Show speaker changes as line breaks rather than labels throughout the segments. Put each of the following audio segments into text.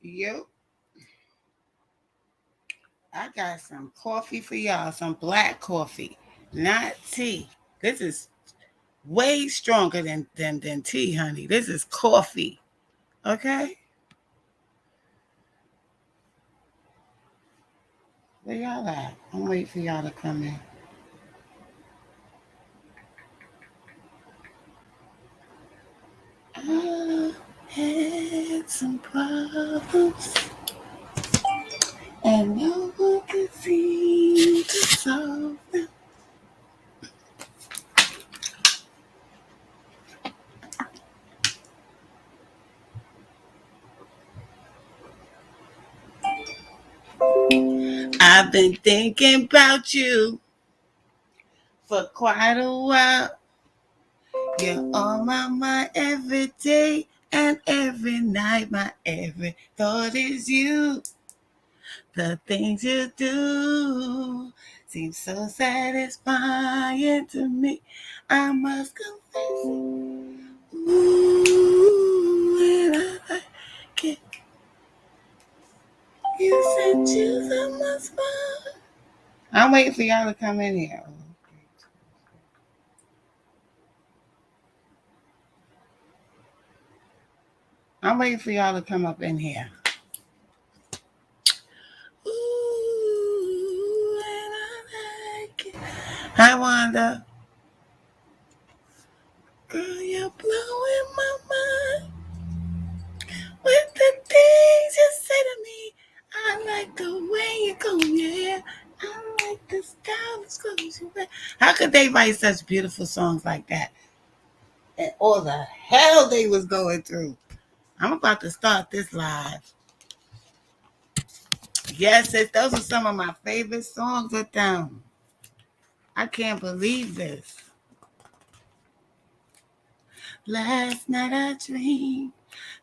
Yep. I got some coffee for y'all, some black coffee, not tea. This is way stronger than tea, honey. This is coffee. Okay? Where y'all at? I'm waiting for y'all to come in. I had some problems and no one could seem to solve them. I've been thinking about you for quite a while. You're on my mind every day and every night. My every thought is you. The things you do seem so satisfying to me. I must confess. Ooh, and I like it. You said choose a must find. I'm waiting for y'all to come in here. I'm waiting for y'all to come up in here. Ooh, and I like it. Hi, Wanda. Girl, you're blowing my mind with the things you say to me. I like the way you comb your hair. I like the style of clothes you wear. How could they write such beautiful songs like that? And all the hell they was going through. I'm about to start this live. Yes, those are some of my favorite songs with them. I can't believe this. Last night I dreamed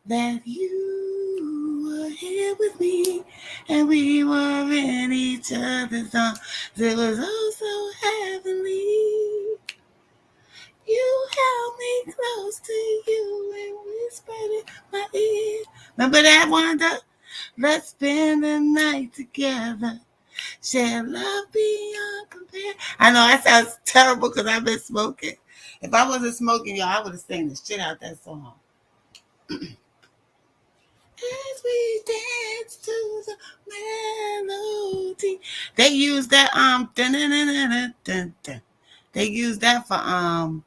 that you were here with me and we were in each other's arms. It was oh so heavenly. You held me close to you and whispered in my ear. Remember that, Wanda? Let's spend the night together. Share love beyond compare. I know that sounds terrible because I've been smoking. If I wasn't smoking, y'all, I would have sang the shit out that song. As we dance to the melody, they use that dun, dun, dun, dun, dun, dun. They use that for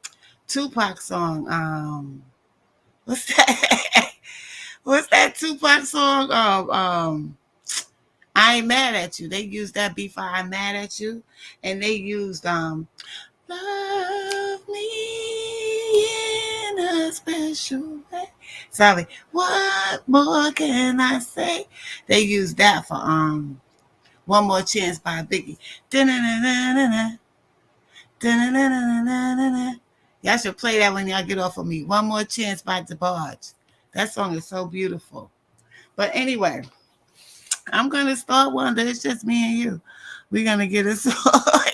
Tupac song. What's that? What's that Tupac song? I ain't mad at you. They used that beat for I'm mad at you, and they used love me in a special way. Sorry, what more can I say? They used that for One More Chance by Biggie. Da-na-na-na-na-na. Da-na-na-na-na-na-na. Y'all should play that when y'all get off of me. One More Chance by Debarge. That song is so beautiful. But anyway, I'm gonna start one day. It's just me and you. We're gonna get a song,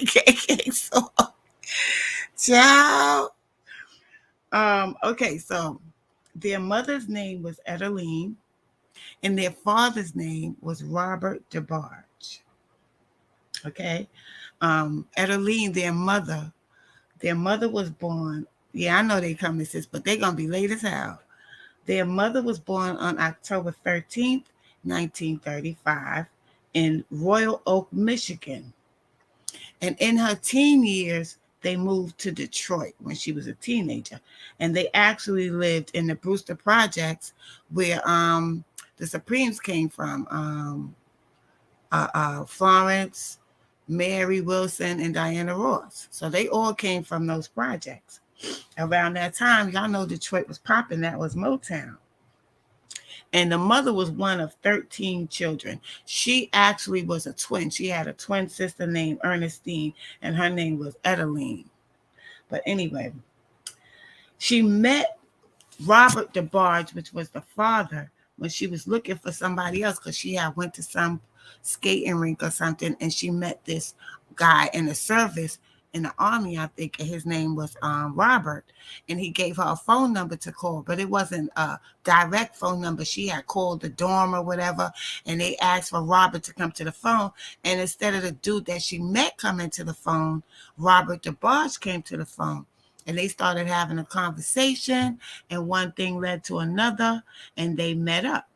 KK song. Ciao. Okay, so their mother's name was Edeleen, and their father's name was Robert Debarge. Okay, Edeleen, their mother was born. Yeah, I know they coming, sis, but they're gonna be late as hell. Their mother was born on October 13th, 1935, in Royal Oak, Michigan. And in her teen years, they moved to Detroit when she was a teenager. And they actually lived in the Brewster Projects where the Supremes came from. Florence, Mary Wilson, and Diana Ross. So they all came from those projects. Around that time, y'all know Detroit was popping. That was Motown. And the mother was one of 13 children. She actually was a twin. She had a twin sister named Ernestine, and her name was Edeleen. But anyway, she met Robert Debarge, which was the father, when she was looking for somebody else because she had went to some skating rink or something, and she met this guy in the service in the army, I think, and his name was Robert, and he gave her a phone number to call, but it wasn't a direct phone number. She had called the dorm or whatever, and they asked for Robert to come to the phone, and instead of the dude that she met coming to the phone, Robert Debarge came to the phone. And they started having a conversation, and one thing led to another, and they met up.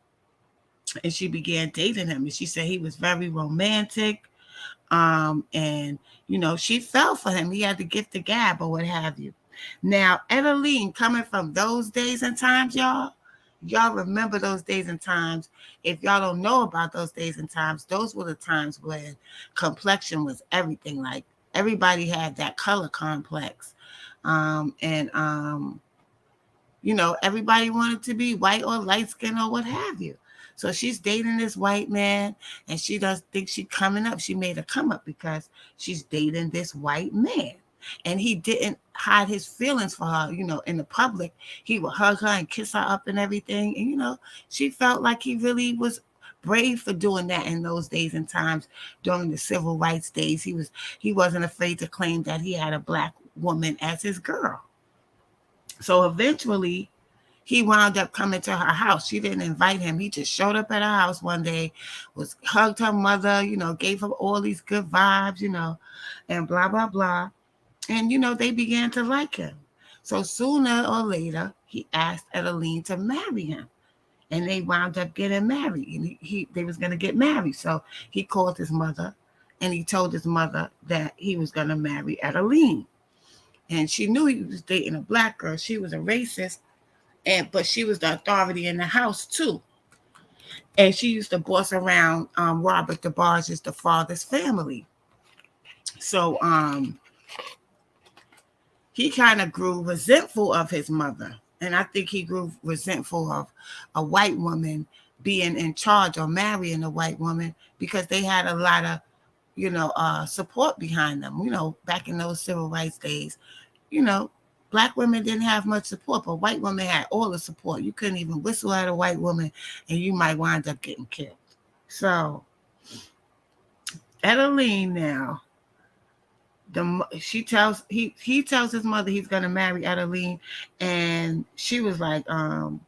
And she began dating him. And she said he was very romantic. And she fell for him. He had the gift of gab or what have you. Now, Edeleen, coming from those days and times, y'all remember those days and times. If y'all don't know about those days and times, those were the times when complexion was everything. Like, everybody had that color complex. And everybody wanted to be white or light skin or what have you. So she's dating this white man, and she doesn't think she's coming up. She made a come up because she's dating this white man. And he didn't hide his feelings for her, in the public. He would hug her and kiss her up and everything. And, she felt like he really was brave for doing that in those days and times during the civil rights days. He wasn't afraid to claim that he had a black woman as his girl. So eventually, he wound up coming to her house. She didn't invite him. He just showed up at her house one day, hugged her mother, gave her all these good vibes, and blah, blah, blah. And, they began to like him. So sooner or later, he asked Edeleen to marry him. And they wound up getting married. And they was going to get married. So he called his mother, and he told his mother that he was going to marry Edeleen. And she knew he was dating a black girl. She was a racist. But she was the authority in the house too. And she used to boss around Robert Debarge's, the father's family. So he kind of grew resentful of his mother. And I think he grew resentful of a white woman being in charge or marrying a white woman, because they had a lot of support behind them. Back in those civil rights days, black women didn't have much support, but white women had all the support. You couldn't even whistle at a white woman, and you might wind up getting killed. So, Edeleen now, he tells his mother he's gonna marry Edeleen, and she was like, no,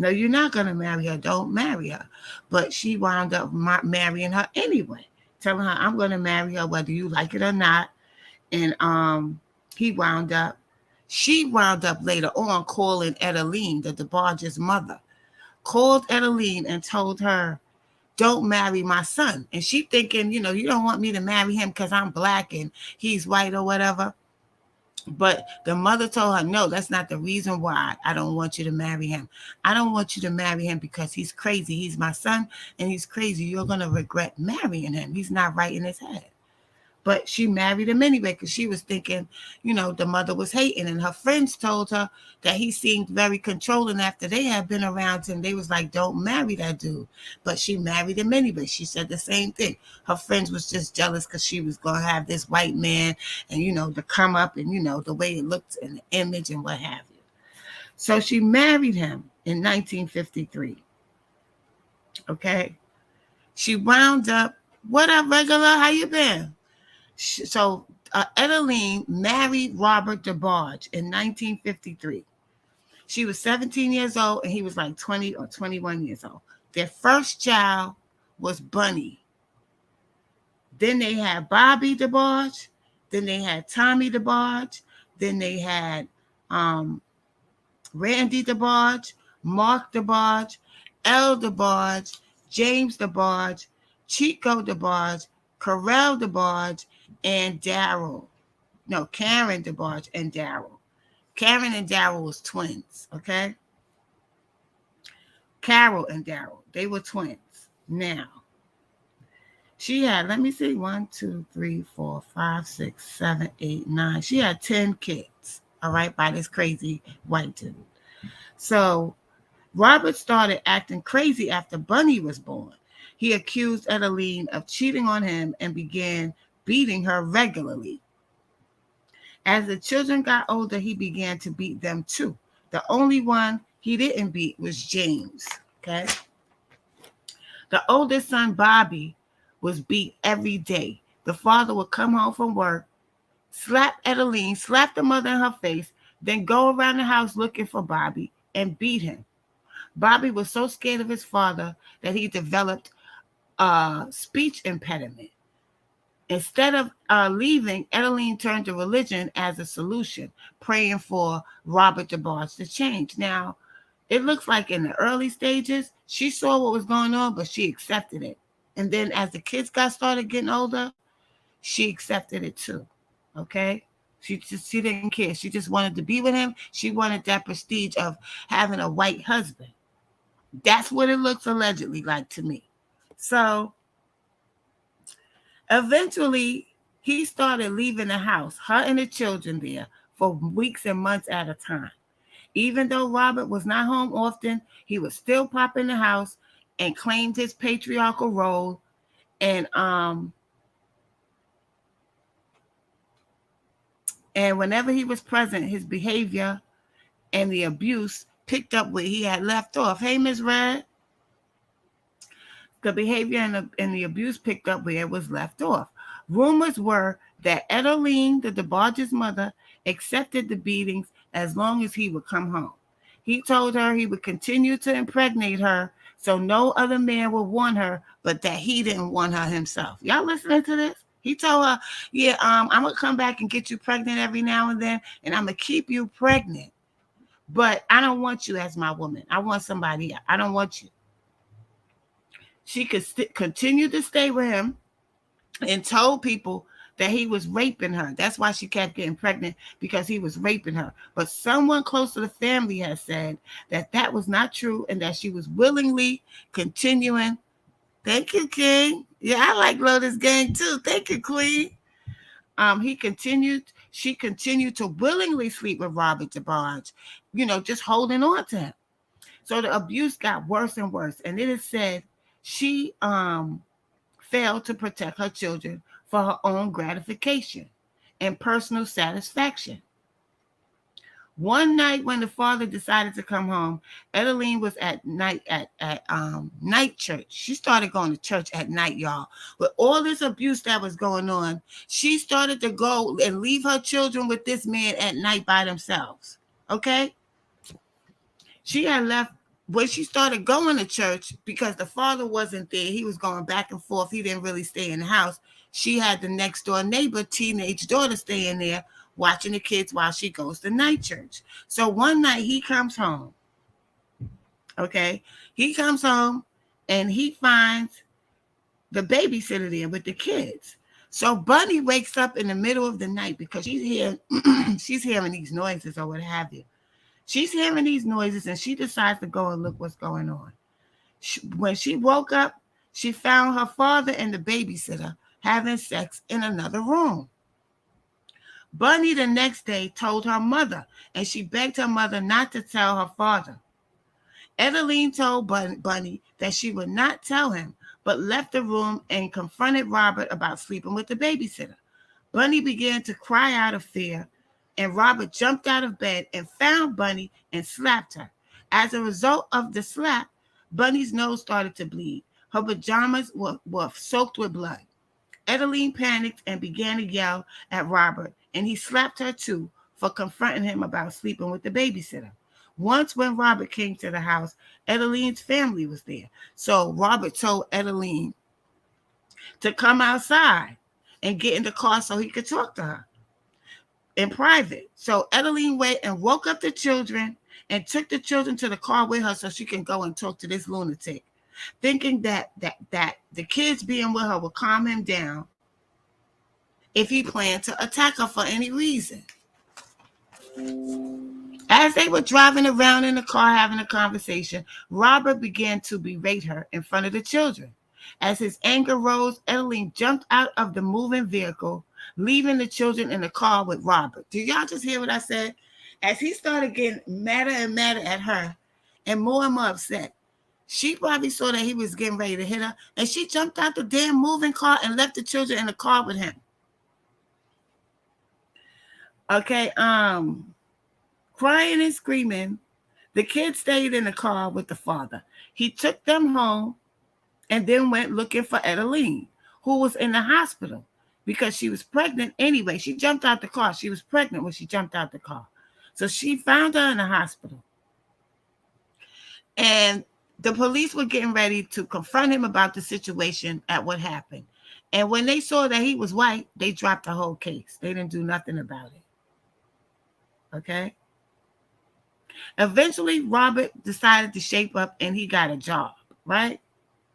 you're not gonna marry her. Don't marry her. But she wound up marrying her anyway, telling her, I'm gonna marry her whether you like it or not. And she wound up later on calling Edeleen, the Debarge's mother, called Edeleen and told her, don't marry my son. And she thinking, you don't want me to marry him because I'm black and he's white or whatever. But the mother told her, no, that's not the reason why I don't want you to marry him. I don't want you to marry him because he's crazy. He's my son and he's crazy. You're going to regret marrying him. He's not right in his head. But she married him anyway because she was thinking, the mother was hating. And her friends told her that he seemed very controlling after they had been around him. They was like, don't marry that dude. But she married him anyway. She said the same thing. Her friends was just jealous because she was going to have this white man and, to come up and, the way it looked in the image and what have you. So she married him in 1953. Okay. She wound up, what up, regular? How you been? So Edeleen married Robert Debarge in 1953. She was 17 years old and he was like 20 or 21 years old. Their first child was Bunny. Then they had Bobby Debarge. Then they had Tommy Debarge. Then they had Randy Debarge, Mark Debarge, L Debarge, James Debarge, Chico Debarge, Carell Debarge, and Daryl. No, Karen Debarge and Daryl. Karen and Daryl was twins, okay? Carol and Daryl, they were twins. Now, she had, let me see, 1, 2, 3, 4, 5, 6, 7, 8, 9. She had 10 kids, all right, by this crazy white dude. So Robert started acting crazy after Bunny was born. He accused Edeleen of cheating on him and began beating her regularly. As the children got older, he began to beat them too. The only one he didn't beat was James, okay? The oldest son, Bobby, was beat every day. The father would come home from work, slap Edeleen, slap the mother in her face, then go around the house looking for Bobby and beat him. Bobby was so scared of his father that he developed a speech impediment. Instead of leaving, Edeleen turned to religion as a solution, praying for Robert Debarge to change. Now, it looks like in the early stages, she saw what was going on, but she accepted it. And then as the kids got started getting older, she accepted it too. Okay? She didn't care. She just wanted to be with him. She wanted that prestige of having a white husband. That's what it looks allegedly like to me. So eventually, he started leaving the house, her and the children there, for weeks and months at a time. Even though Robert was not home often, he would still pop in the house and claimed his patriarchal role. And whenever he was present, his behavior and the abuse picked up where he had left off. Hey, Miss Red. The behavior and the abuse picked up where it was left off. Rumors were that Edeleen, the Debarge's mother, accepted the beatings as long as he would come home. He told her he would continue to impregnate her so no other man would want her, but that he didn't want her himself. Y'all listening to this? He told her, yeah, I'm going to come back and get you pregnant every now and then, and I'm going to keep you pregnant. But I don't want you as my woman. I want somebody else. I don't want you. She could continue to stay with him and told people that he was raping her. That's why she kept getting pregnant, because he was raping her. But someone close to the family has said that that was not true and that she was willingly continuing. Thank you, King. Yeah, I like Lotus Gang too. Thank you, Queen. She continued to willingly sleep with Robert Debarge, just holding on to him. So the abuse got worse and worse. And it is said she failed to protect her children for her own gratification and personal satisfaction. One night when the father decided to come home, Edeleen was at night at night church. She started going to church at night, y'all. With all this abuse that was going on, she started to go and leave her children with this man at night by themselves. Okay? She had left when she started going to church, because the father wasn't there. He was going back and forth. He didn't really stay in the house. She had the next door neighbor, teenage daughter, staying there watching the kids while she goes to night church. So one night he comes home. Okay. He comes home and he finds the babysitter there with the kids. So Bunny wakes up in the middle of the night because she's hearing these noises or what have you. She's hearing these noises and she decides to go and look what's going on. When she woke up, she found her father and the babysitter having sex in another room. Bunny the next day told her mother, and she begged her mother not to tell her father. Edeleen told Bunny that she would not tell him, but left the room and confronted Robert about sleeping with the babysitter. Bunny began to cry out of fear, and Robert jumped out of bed and found Bunny and slapped her. As a result of the slap, Bunny's nose started to bleed. Her pajamas were soaked with blood. Edeleen panicked and began to yell at Robert, and he slapped her too for confronting him about sleeping with the babysitter. Once when Robert came to the house, Edeleen's family was there. So Robert told Edeleen to come outside and get in the car so he could talk to her in private. So Edeleen went and woke up the children and took the children to the car with her so she can go and talk to this lunatic, thinking that the kids being with her would calm him down if he planned to attack her for any reason. As they were driving around in the car having a conversation, Robert began to berate her in front of the children. As his anger rose, Edeleen jumped out of the moving vehicle, leaving the children in the car with Robert. Do y'all just hear what I said? As he started getting madder and madder at her and more upset, she probably saw that he was getting ready to hit her, and she jumped out the damn moving car and left the children in the car with him. Okay, crying and screaming, the kids stayed in the car with the father. He took them home and then went looking for Edeleen, who was in the hospital. because she was pregnant anyway. She jumped out the car. She was pregnant when she jumped out the car. So she found her in the hospital. And the police were getting ready to confront him about the situation at what happened. And when they saw that he was white, they dropped the whole case. They didn't do nothing about it. Okay? Eventually, Robert decided to shape up and he got a job, right?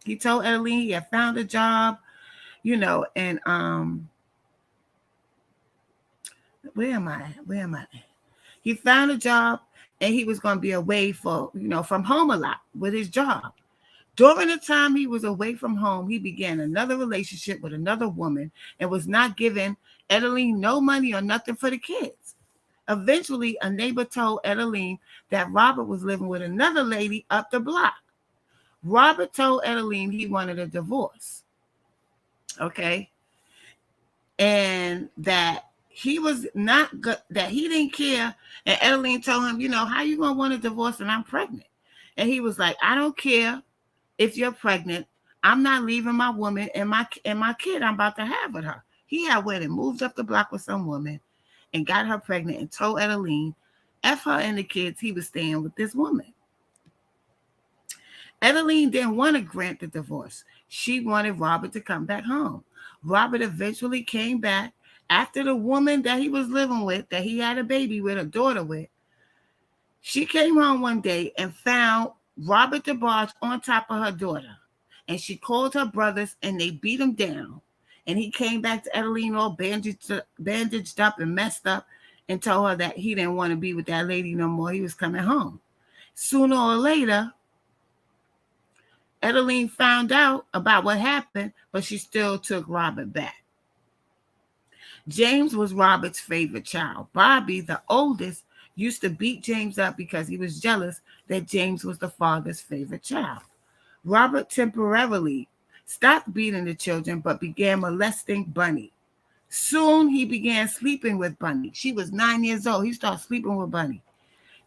He told Edeleen he had found a job, and where am I? He found a job and he was going to be away from home a lot with his job. During the time he was away from home, he began another relationship with another woman and was not giving Edeleen no money or nothing for the kids. Eventually, a neighbor told Edeleen that Robert was living with another lady up the block. Robert told Edeleen he wanted a divorce. Okay? And that he was not good, that he didn't care. And Edeleen told him, how you going to want a divorce and I'm pregnant? And he was like, I don't care if you're pregnant. I'm not leaving my woman and my kid I'm about to have with her. He had went and moved up the block with some woman and got her pregnant and told Edeleen, F her and the kids, he was staying with this woman. Edeleen didn't want to grant the divorce. She wanted Robert to come back home. Robert eventually came back after the woman that he was living with, that he had a baby with, a daughter with. She came home one day and found Robert Debarge on top of her daughter. And she called her brothers and they beat him down. And he came back to Edeleen all bandaged up and messed up and told her that he didn't want to be with that lady no more. He was coming home. Sooner or later, Edeleen found out about what happened, but she still took Robert back. James was Robert's favorite child. Bobby, the oldest, used to beat James up because he was jealous that James was the father's favorite child. Robert temporarily stopped beating the children, but began molesting Bunny. Soon he began sleeping with Bunny. She was 9 years old. He started sleeping with Bunny.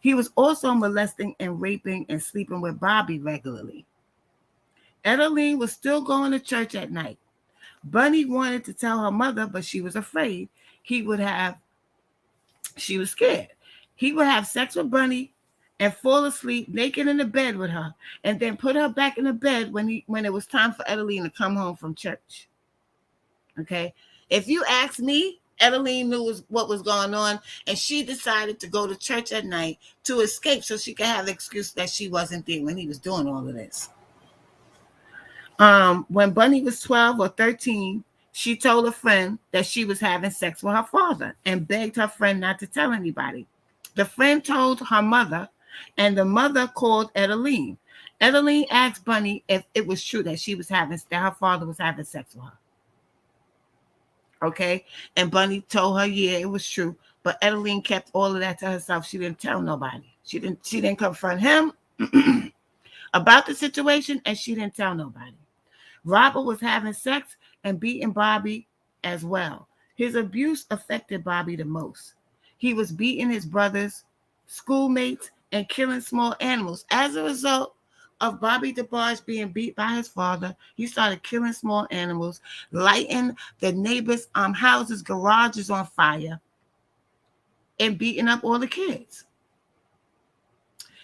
He was also molesting and raping and sleeping with Bobby regularly. Edeleen was still going to church at night. Bunny wanted to tell her mother, but she was afraid she was scared. He would have sex with Bunny and fall asleep naked in the bed with her and then put her back in the bed when it was time for Edeleen to come home from church. Okay? If you ask me, Edeleen knew what was going on, and she decided to go to church at night to escape so she could have the excuse that she wasn't there when he was doing all of this. When Bunny was 12 or 13, she told a friend that she was having sex with her father and begged her friend not to tell anybody. The friend told her mother, and the mother called Edeleen. Edeleen asked Bunny if it was true that her father was having sex with her. Okay, and Bunny told her, yeah, it was true. But Edeleen kept all of that to herself. She didn't tell nobody. She didn't confront him about the situation, and she didn't tell nobody. Robert was having sex and beating Bobby as well. His abuse affected Bobby the most. He was beating his brothers, schoolmates, and killing small animals. As a result of Bobby Debarge being beat by his father, he started killing small animals, lighting the neighbors' houses, garages on fire, and beating up all the kids.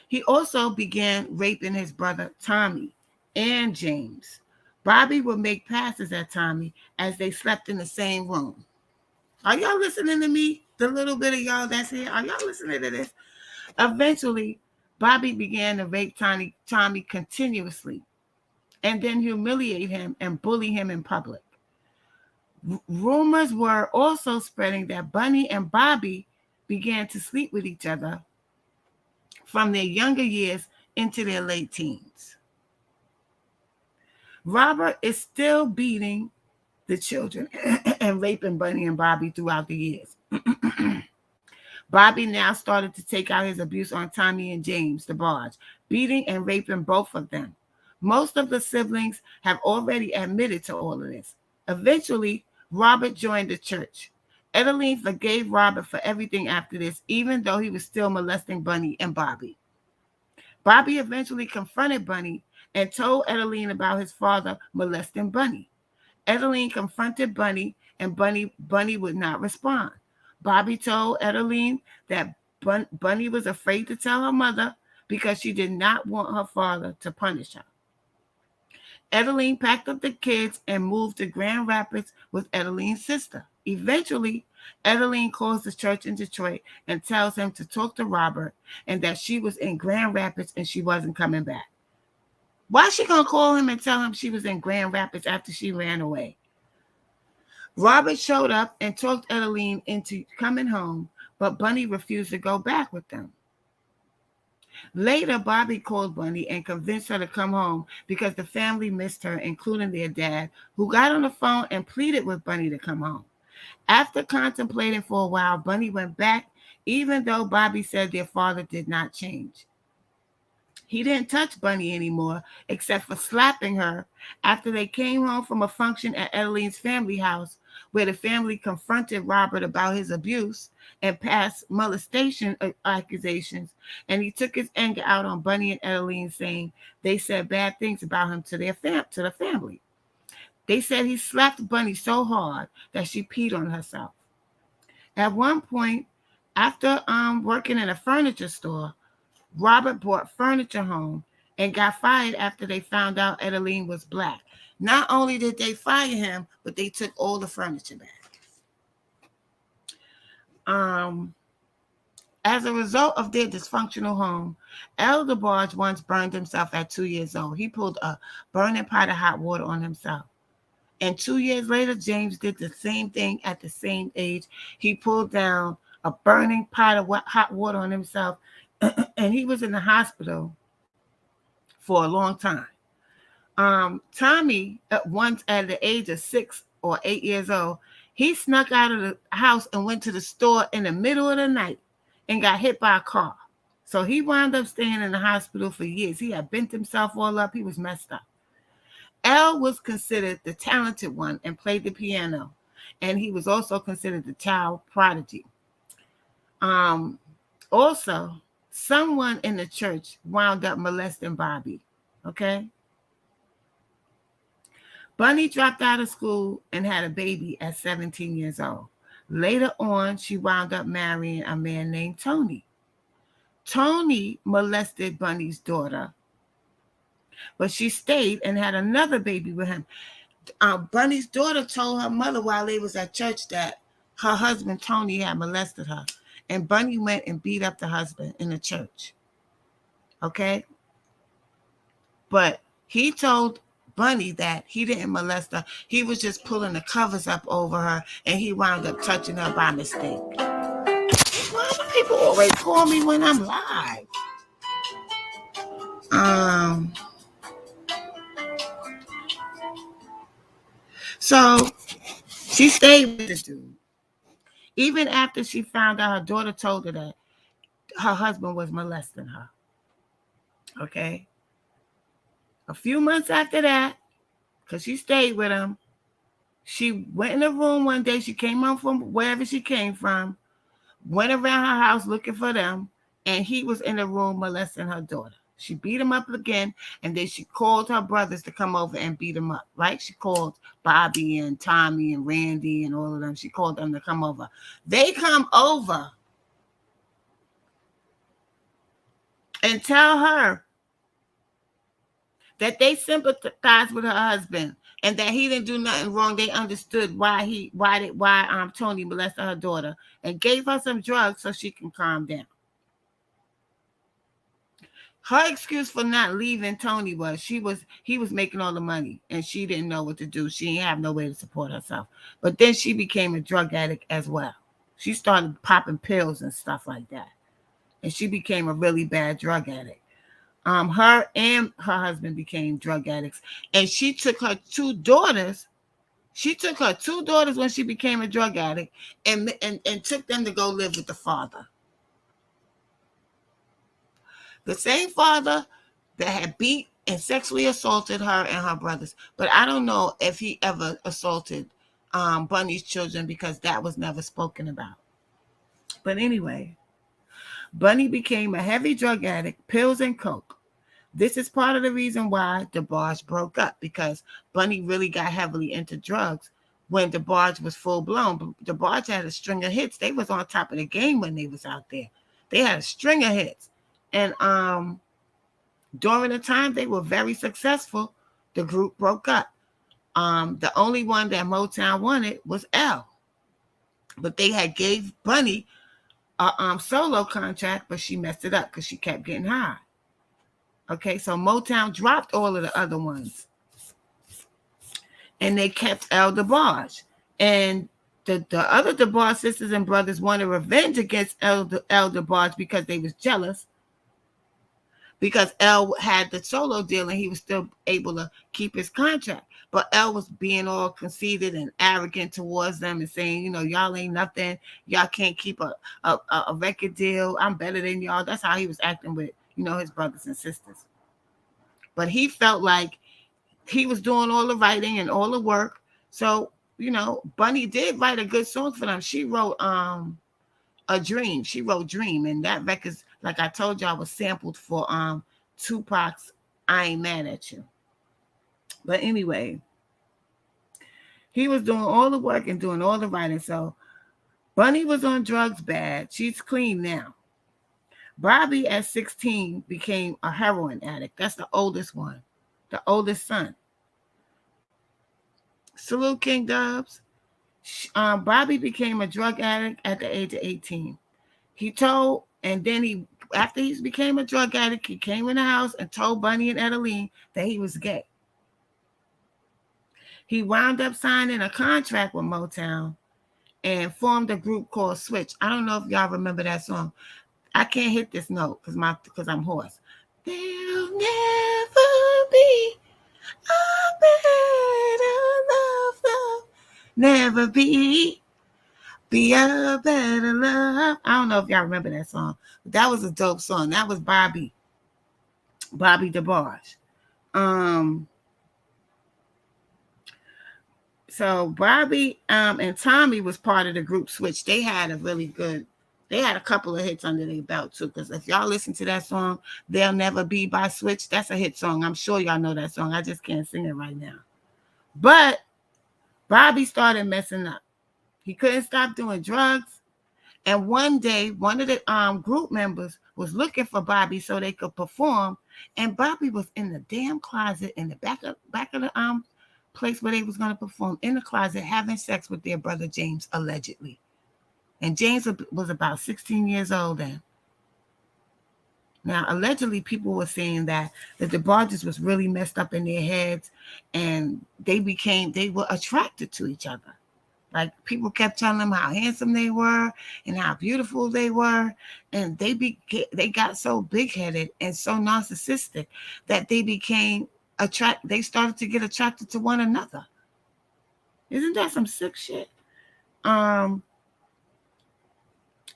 He also began raping his brother Tommy and James. Bobby would make passes at Tommy as they slept in the same room. Are y'all listening to me? The little bit of y'all that's here, are y'all listening to this? Eventually, Bobby began to rape Tommy continuously and then humiliate him and bully him in public. Rumors were also spreading that Bunny and Bobby began to sleep with each other from their younger years into their late teens. Robert is still beating the children and raping Bunny and Bobby throughout the years. Bobby now started to take out his abuse on Tommy and James, the Barge, beating and raping both of them. Most of the siblings have already admitted to all of this. Eventually, Robert joined the church. Edeleen forgave Robert for everything after this, even though he was still molesting Bunny and Bobby. Bobby eventually confronted Bunny and told Edeleen about his father molesting Bunny. Edeleen confronted Bunny and Bunny would not respond. Bobby told Edeleen that Bunny was afraid to tell her mother because she did not want her father to punish her. Edeleen packed up the kids and moved to Grand Rapids with Edeleen's sister. Eventually, Edeleen calls the church in Detroit and tells him to talk to Robert and that she was in Grand Rapids and she wasn't coming back. Why is she going to call him and tell him she was in Grand Rapids after she ran away? Robert showed up and talked Edeleen into coming home, but Bunny refused to go back with them. Later, Bobby called Bunny and convinced her to come home because the family missed her, including their dad, who got on the phone and pleaded with Bunny to come home. After contemplating for a while, Bunny went back, even though Bobby said their father did not change. He didn't touch Bunny anymore, except for slapping her after they came home from a function at Edeleen's family house, where the family confronted Robert about his abuse and past molestation accusations, and he took his anger out on Bunny and Edeleen, saying they said bad things about him to the family. They said he slapped Bunny so hard that she peed on herself. At one point, after working in a furniture store, Robert brought furniture home and got fired after they found out Edeleen was black. Not only did they fire him, but they took all the furniture back. As a result of their dysfunctional home, Debarge once burned himself at 2 years old. He pulled a burning pot of hot water on himself. And 2 years later, James did the same thing at the same age. He pulled down a burning pot of hot water on himself, and he was in the hospital for a long time. Tommy, once at the age of 6 or 8 years old, he snuck out of the house and went to the store in the middle of the night and got hit by a car. So he wound up staying in the hospital for years. He had bent himself all up. He was messed up. Al was considered the talented one and played the piano, and he was also considered the child prodigy. Also, someone in the church wound up molesting Bobby. Okay? Bunny dropped out of school and had a baby at 17 years old. Later on, she wound up marrying a man named Tony. Tony molested Bunny's daughter, but she stayed and had another baby with him. Bunny's daughter told her mother while they was at church that her husband, Tony, had molested her. And Bunny went and beat up the husband in the church. Okay? But he told Bunny that he didn't molest her. He was just pulling the covers up over her, and he wound up touching her by mistake. Why do people always call me when I'm live? So she stayed with the dude. Even after she found out her daughter told her that her husband was molesting her. Okay? A few months after that, because she stayed with him, she went in the room one day. She came home from wherever she came from, went around her house looking for them, and he was in the room molesting her daughter. She beat him up again, and then she called her brothers to come over and beat him up, right? She called Bobby and Tommy and Randy and all of them. She called them to come over. They come over and tell her that they sympathized with her husband and that he didn't do nothing wrong. They understood why Tony molested her daughter and gave her some drugs so she can calm down. Her excuse for not leaving Tony was he was making all the money and she didn't know what to do. She didn't have no way to support herself. But then she became a drug addict as well. She started popping pills and stuff like that. And she became a really bad drug addict. Her and her husband became drug addicts. And she took her two daughters. She took her two daughters when she became a drug addict and took them to go live with the father. The same father that had beat and sexually assaulted her and her brothers. But I don't know if he ever assaulted Bunny's children because that was never spoken about. But anyway, Bunny became a heavy drug addict, pills and coke. This is part of the reason why Debarge broke up, because Bunny really got heavily into drugs when Debarge was full blown. But Debarge had a string of hits. They was on top of the game when they was out there. They had a string of hits. And during the time they were very successful, the group broke up. The only one that Motown wanted was Elle. But they had gave Bunny a solo contract, but she messed it up because she kept getting high. Okay, so Motown dropped all of the other ones. And they kept Elle Debarge. And the other Debarge sisters and brothers wanted revenge against Elle Debarge because they was jealous. Because Elle had the solo deal and he was still able to keep his contract. But Elle was being all conceited and arrogant towards them and saying, y'all ain't nothing. Y'all can't keep a record deal. I'm better than y'all. That's how he was acting with, his brothers and sisters. But he felt like he was doing all the writing and all the work. So, Bunny did write a good song for them. She wrote A Dream. She wrote Dream. And that record, like I told y'all, was sampled for Tupac's I Ain't Mad at You. But anyway, he was doing all the work and doing all the writing. So Bunny was on drugs bad. She's clean now. Bobby at 16 became a heroin addict. That's the oldest one. The oldest son. Salute, King Dubs. Bobby became a drug addict at the age of 18. After he became a drug addict, he came in the house and told Bunny and Edeleen that he was gay. He wound up signing a contract with Motown and formed a group called Switch. I don't know if y'all remember that song. I can't hit this note because I'm hoarse. There'll never be a better love. Never be a better love. I don't know if y'all remember that song, but that was a dope song. That was Bobby Debarge. So Bobby and Tommy was part of the group Switch. They had a couple of hits under their belt too. Because if y'all listen to that song, They'll Never Be by Switch, that's a hit song. I'm sure y'all know that song. I just can't sing it right now. But Bobby started messing up. He couldn't stop doing drugs. And one day, one of the group members was looking for Bobby so they could perform. And Bobby was in the damn closet in the back of the place where they was going to perform, in the closet, having sex with their brother James, allegedly. And James was about 16 years old then. Now, allegedly, people were saying that the Debarges was really messed up in their heads, and they were attracted to each other. Like, people kept telling them how handsome they were and how beautiful they were, and they got so big-headed and so narcissistic that they started to get attracted to one another. Isn't that some sick shit?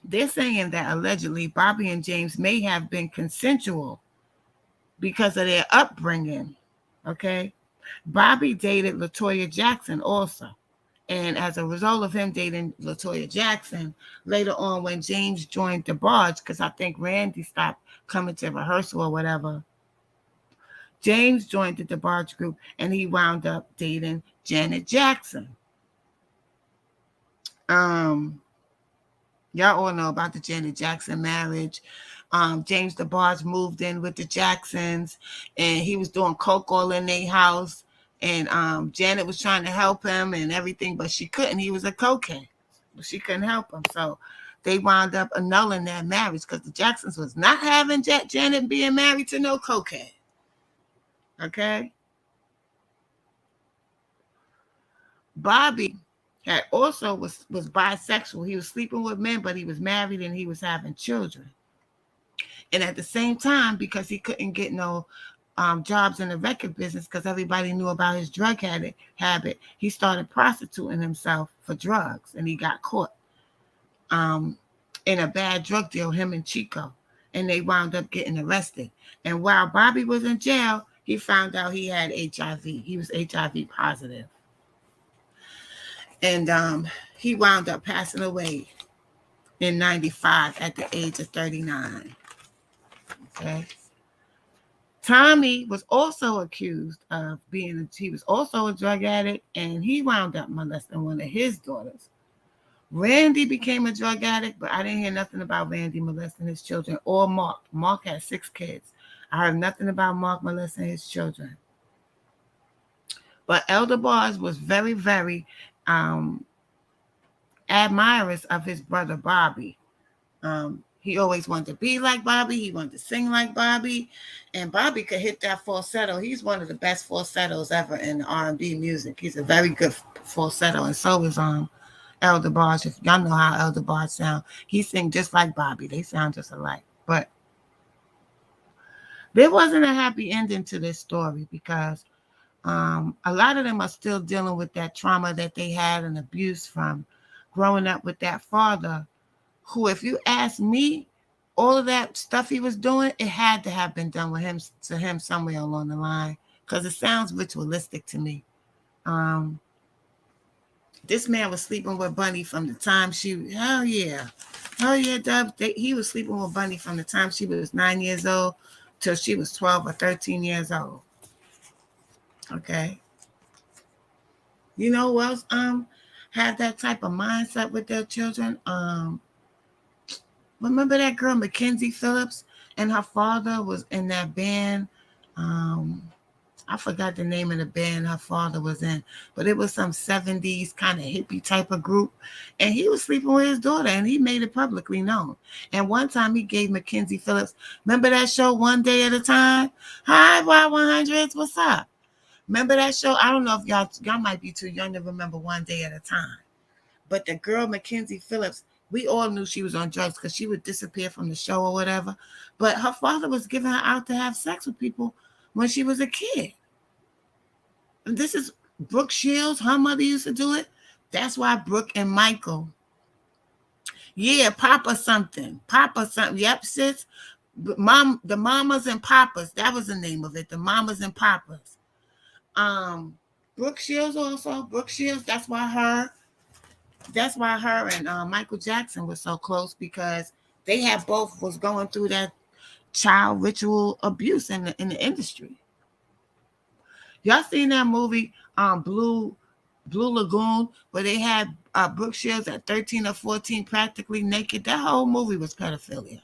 They're saying that allegedly Bobby and James may have been consensual because of their upbringing. Okay? Bobby dated LaToya Jackson also. And as a result of him dating LaToya Jackson, later on when James joined Debarge, because I think Randy stopped coming to rehearsal or whatever, James joined the Debarge group and he wound up dating Janet Jackson. Y'all all know about the Janet Jackson marriage. James Debarge moved in with the Jacksons and he was doing coke all in their house. And Janet was trying to help him and everything, but she couldn't. He was a cokehead. But she couldn't help him. So they wound up annulling that marriage because the Jacksons was not having Janet being married to no cokehead. Okay? Bobby had also was bisexual. He was sleeping with men, but he was married and he was having children. And at the same time, because he couldn't get no jobs in the record business because everybody knew about his drug habit, he started prostituting himself for drugs, and he got caught in a bad drug deal, him and Chico, and they wound up getting arrested. And while Bobby was in jail, he found out he had HIV. He was HIV positive. And he wound up passing away in 95 at the age of 39. Okay. Tommy was also accused of he was also a drug addict, and he wound up molesting one of his daughters. Randy became a drug addict, but I didn't hear nothing about Randy molesting his children or Mark. Mark had 6 kids. I heard nothing about Mark molesting his children. But Elder Barge was very, very um, admirous of his brother Bobby. He always wanted to be like Bobby. He wanted to sing like Bobby, and Bobby could hit that falsetto. He's one of the best falsettos ever in R&B music. He's a very good falsetto, and so is Elder Barge. If y'all know how Elder Barge sound, he sing just like Bobby. They sound just alike. But there wasn't a happy ending to this story because a lot of them are still dealing with that trauma that they had and abuse from growing up with that father who, if you ask me, all of that stuff he was doing, it had to have been done with him to him somewhere along the line because it sounds ritualistic to me. This man was sleeping with Bunny from the time hell yeah, Dub. He was sleeping with Bunny from the time she was 9 years old till she was 12 or 13 years old. Okay. You know who else had that type of mindset with their children? Remember that girl Mackenzie Phillips, and her father was in that band. I forgot the name of the band her father was in, but it was some 70s kind of hippie type of group. And he was sleeping with his daughter, and he made it publicly known. And one time he gave Mackenzie Phillips, remember that show One Day at a Time? Hi, Y100s, what's up? Remember that show? I don't know if y'all might be too young to remember One Day at a Time. But the girl Mackenzie Phillips, we all knew she was on drugs because she would disappear from the show or whatever. But her father was giving her out to have sex with people when she was a kid. And this is Brooke Shields. Her mother used to do it. That's why Brooke and Michael. Yeah, Papa something. Papa something. Yep, sis. The Mamas and Papas. That was the name of it. The Mamas and Papas. Brooke Shields also. Brooke Shields. That's why her and Michael Jackson was so close because they had both was going through that child ritual abuse in the industry. Y'all seen that movie Blue Lagoon where they had Brooke Shields at 13 or 14 practically naked? That whole movie was pedophilia.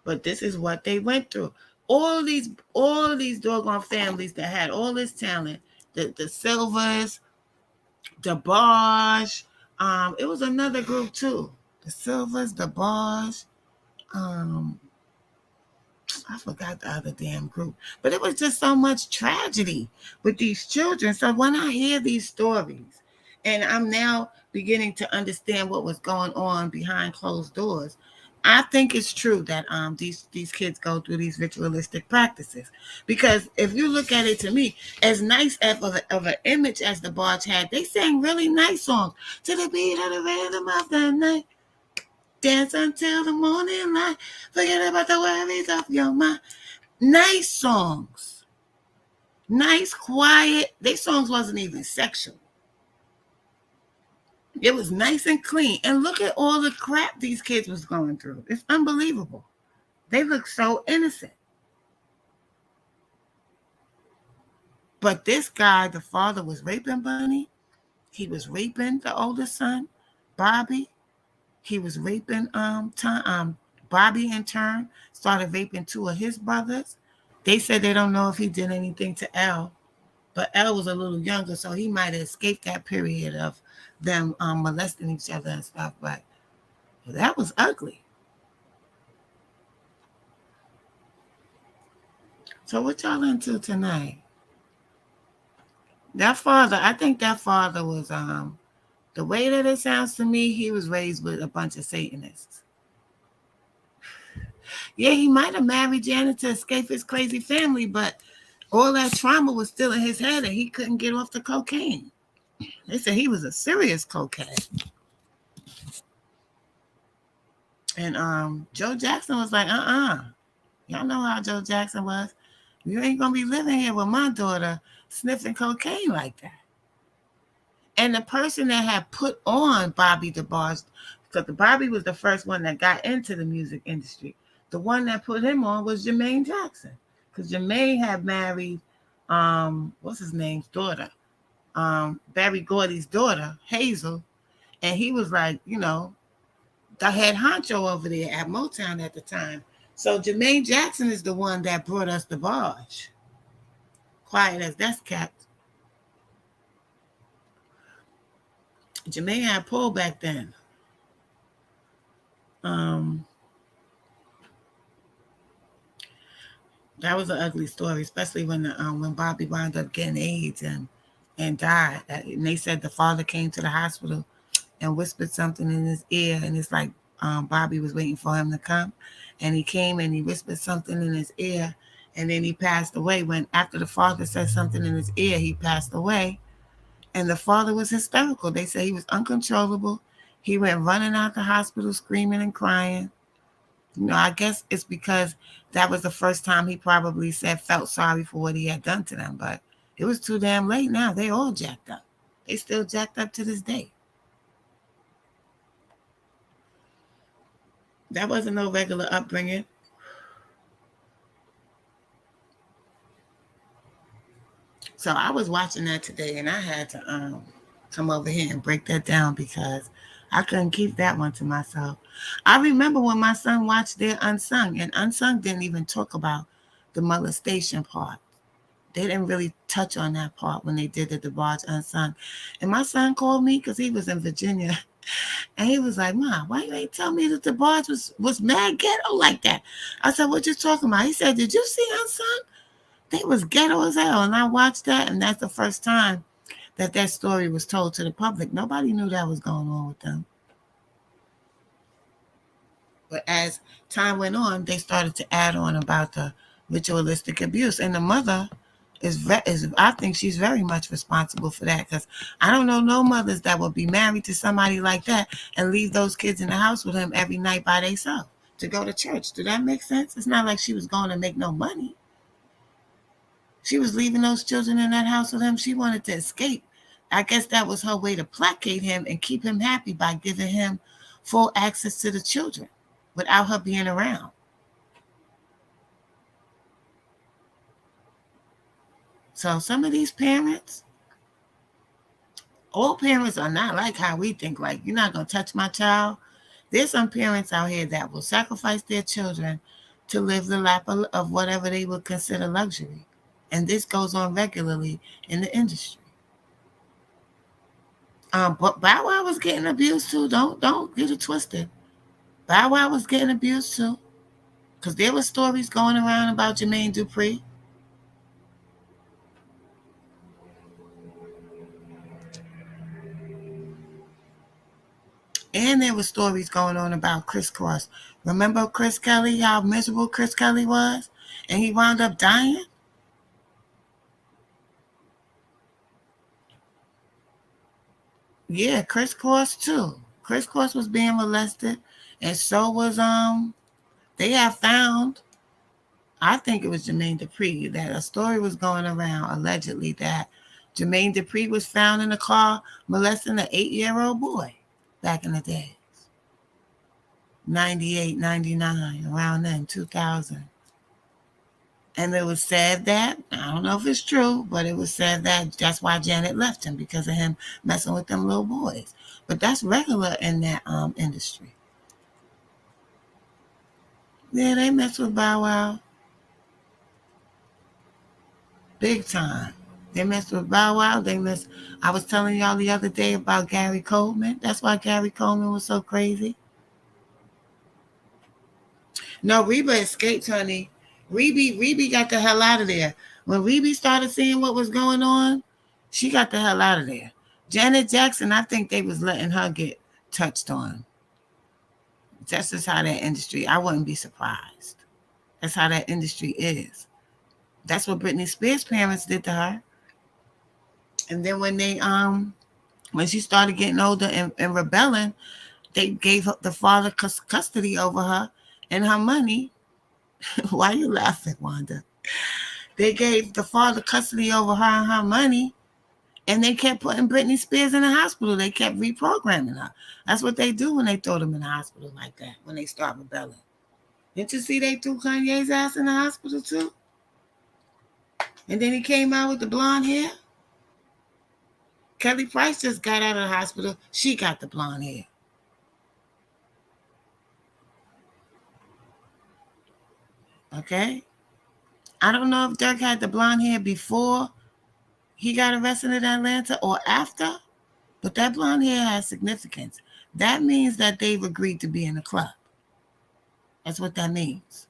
But this is what they went through. All of these doggone families that had all this talent, the Silvers, Debarge, it was another group too. The Silvers, Debarge, I forgot the other damn group. But it was just so much tragedy with these children. So when I hear these stories, and I'm now beginning to understand what was going on behind closed doors, I think it's true that these kids go through these ritualistic practices. Because if you look at it, to me, as nice of an image as the Barge had, they sang really nice songs. To the beat of the rhythm of the night, dance until the morning light, forget about the worries of your mind. Nice songs. Nice, quiet. Their songs wasn't even sexual. It was nice and clean. And look at all the crap these kids was going through. It's unbelievable. They look so innocent. But this guy, the father, was raping Bunny. He was raping the oldest son, Bobby. He was raping Bobby in turn, started raping 2 of his brothers. They said they don't know if he did anything to L, but L was a little younger, so he might have escaped that period of them molesting each other and stuff. But that was ugly. So what y'all into tonight? That father, I think that father was the way that it sounds to me, he was raised with a bunch of Satanists. Yeah, he might have married Janet to escape his crazy family, but all that trauma was still in his head and he couldn't get off the cocaine. They said he was a serious cocaine. And Joe Jackson was like, y'all know how Joe Jackson was. You ain't gonna be living here with my daughter sniffing cocaine like that. And the person that had put on Bobby Debarge, Because the Bobby was the first one that got into the music industry. The one that put him on was Jermaine Jackson. Because Jermaine had married, what's his name's daughter? Barry Gordy's daughter, Hazel. And he was like, the head honcho over there at Motown at the time. So Jermaine Jackson is the one that brought us the Barge. Quiet as that's kept. Jermaine had pull back then. That was an ugly story, especially when Bobby wound up getting AIDS and died. And they said the father came to the hospital and whispered something in his ear, and it's like Bobby was waiting for him to come, and he came and he whispered something in his ear, and then he passed away. When after the father said something in his ear, he passed away, and the father was hysterical. They say he was uncontrollable. He went running out the hospital screaming and crying. I guess it's because that was the first time he probably felt sorry for what he had done to them, but it was too damn late now. They all jacked up. They still jacked up to this day. That wasn't no regular upbringing. So I was watching that today, and I had to come over here and break that down because I couldn't keep that one to myself. I remember when my son watched their Unsung, and Unsung didn't even talk about the molestation part. They didn't really touch on that part when they did the Debarge Unsung. And my son called me because he was in Virginia. And he was like, "Mom, why you ain't tell me that the Barge was mad ghetto like that?" I said, "What you talking about?" He said, "Did you see Unsung? They was ghetto as hell." And I watched that, and that's the first time that story was told to the public. Nobody knew that was going on with them. But as time went on, they started to add on about the ritualistic abuse. And the mother is I think she's very much responsible for that, because I don't know no mothers that would be married to somebody like that and leave those kids in the house with him every night by themselves to go to church. Do that make sense? It's not like she was going to make no money. She was leaving those children in that house with him. She wanted to escape. I guess that was her way to placate him and keep him happy by giving him full access to the children without her being around. So some of these parents, all parents are not like how we think, like, you're not going to touch my child. There's some parents out here that will sacrifice their children to live the life of whatever they would consider luxury. And this goes on regularly in the industry. But Bow Wow was getting abused too. Don't get it twisted. Bow Wow was getting abused too. Because there were stories going around about Jermaine Dupri. And there were stories going on about Chris Cross. Remember Chris Kelly, how miserable Chris Kelly was? And he wound up dying? Yeah, Chris Cross too. Chris Cross was being molested. And so was they have found, I think it was Jermaine Dupri, that a story was going around allegedly that Jermaine Dupri was found in a car molesting an 8-year-old boy back in the days. 98, 99, around then, 2000. And it was said that, I don't know if it's true, but it was said that that's why Janet left him, because of him messing with them little boys. But that's regular in that industry. Yeah, they mess with Bow Wow. Big time. They mess with Bow Wow. I was telling y'all the other day about Gary Coleman. That's why Gary Coleman was so crazy. No, Reba escaped, honey. Reba got the hell out of there. When Reba started seeing what was going on, she got the hell out of there. Janet Jackson, I think they was letting her get touched on. That's just how that industry, I wouldn't be surprised. That's how that industry is. That's what Britney Spears' parents did to her. And then when she started getting older and rebelling, they gave the father custody over her and her money. Why are you laughing, Wanda? They gave the father custody over her and her money, And they kept putting Britney Spears in the hospital. They kept reprogramming her. That's what they do when they throw them in the hospital like that, when they start rebelling. Didn't you see they threw Kanye's ass in the hospital too? And then he came out with the blonde hair. Kelly Price just got out of the hospital. She got the blonde hair. Okay? I don't know if Dirk had the blonde hair before he got arrested in Atlanta or after, but that blonde hair has significance. That means that they've agreed to be in the club. That's what that means.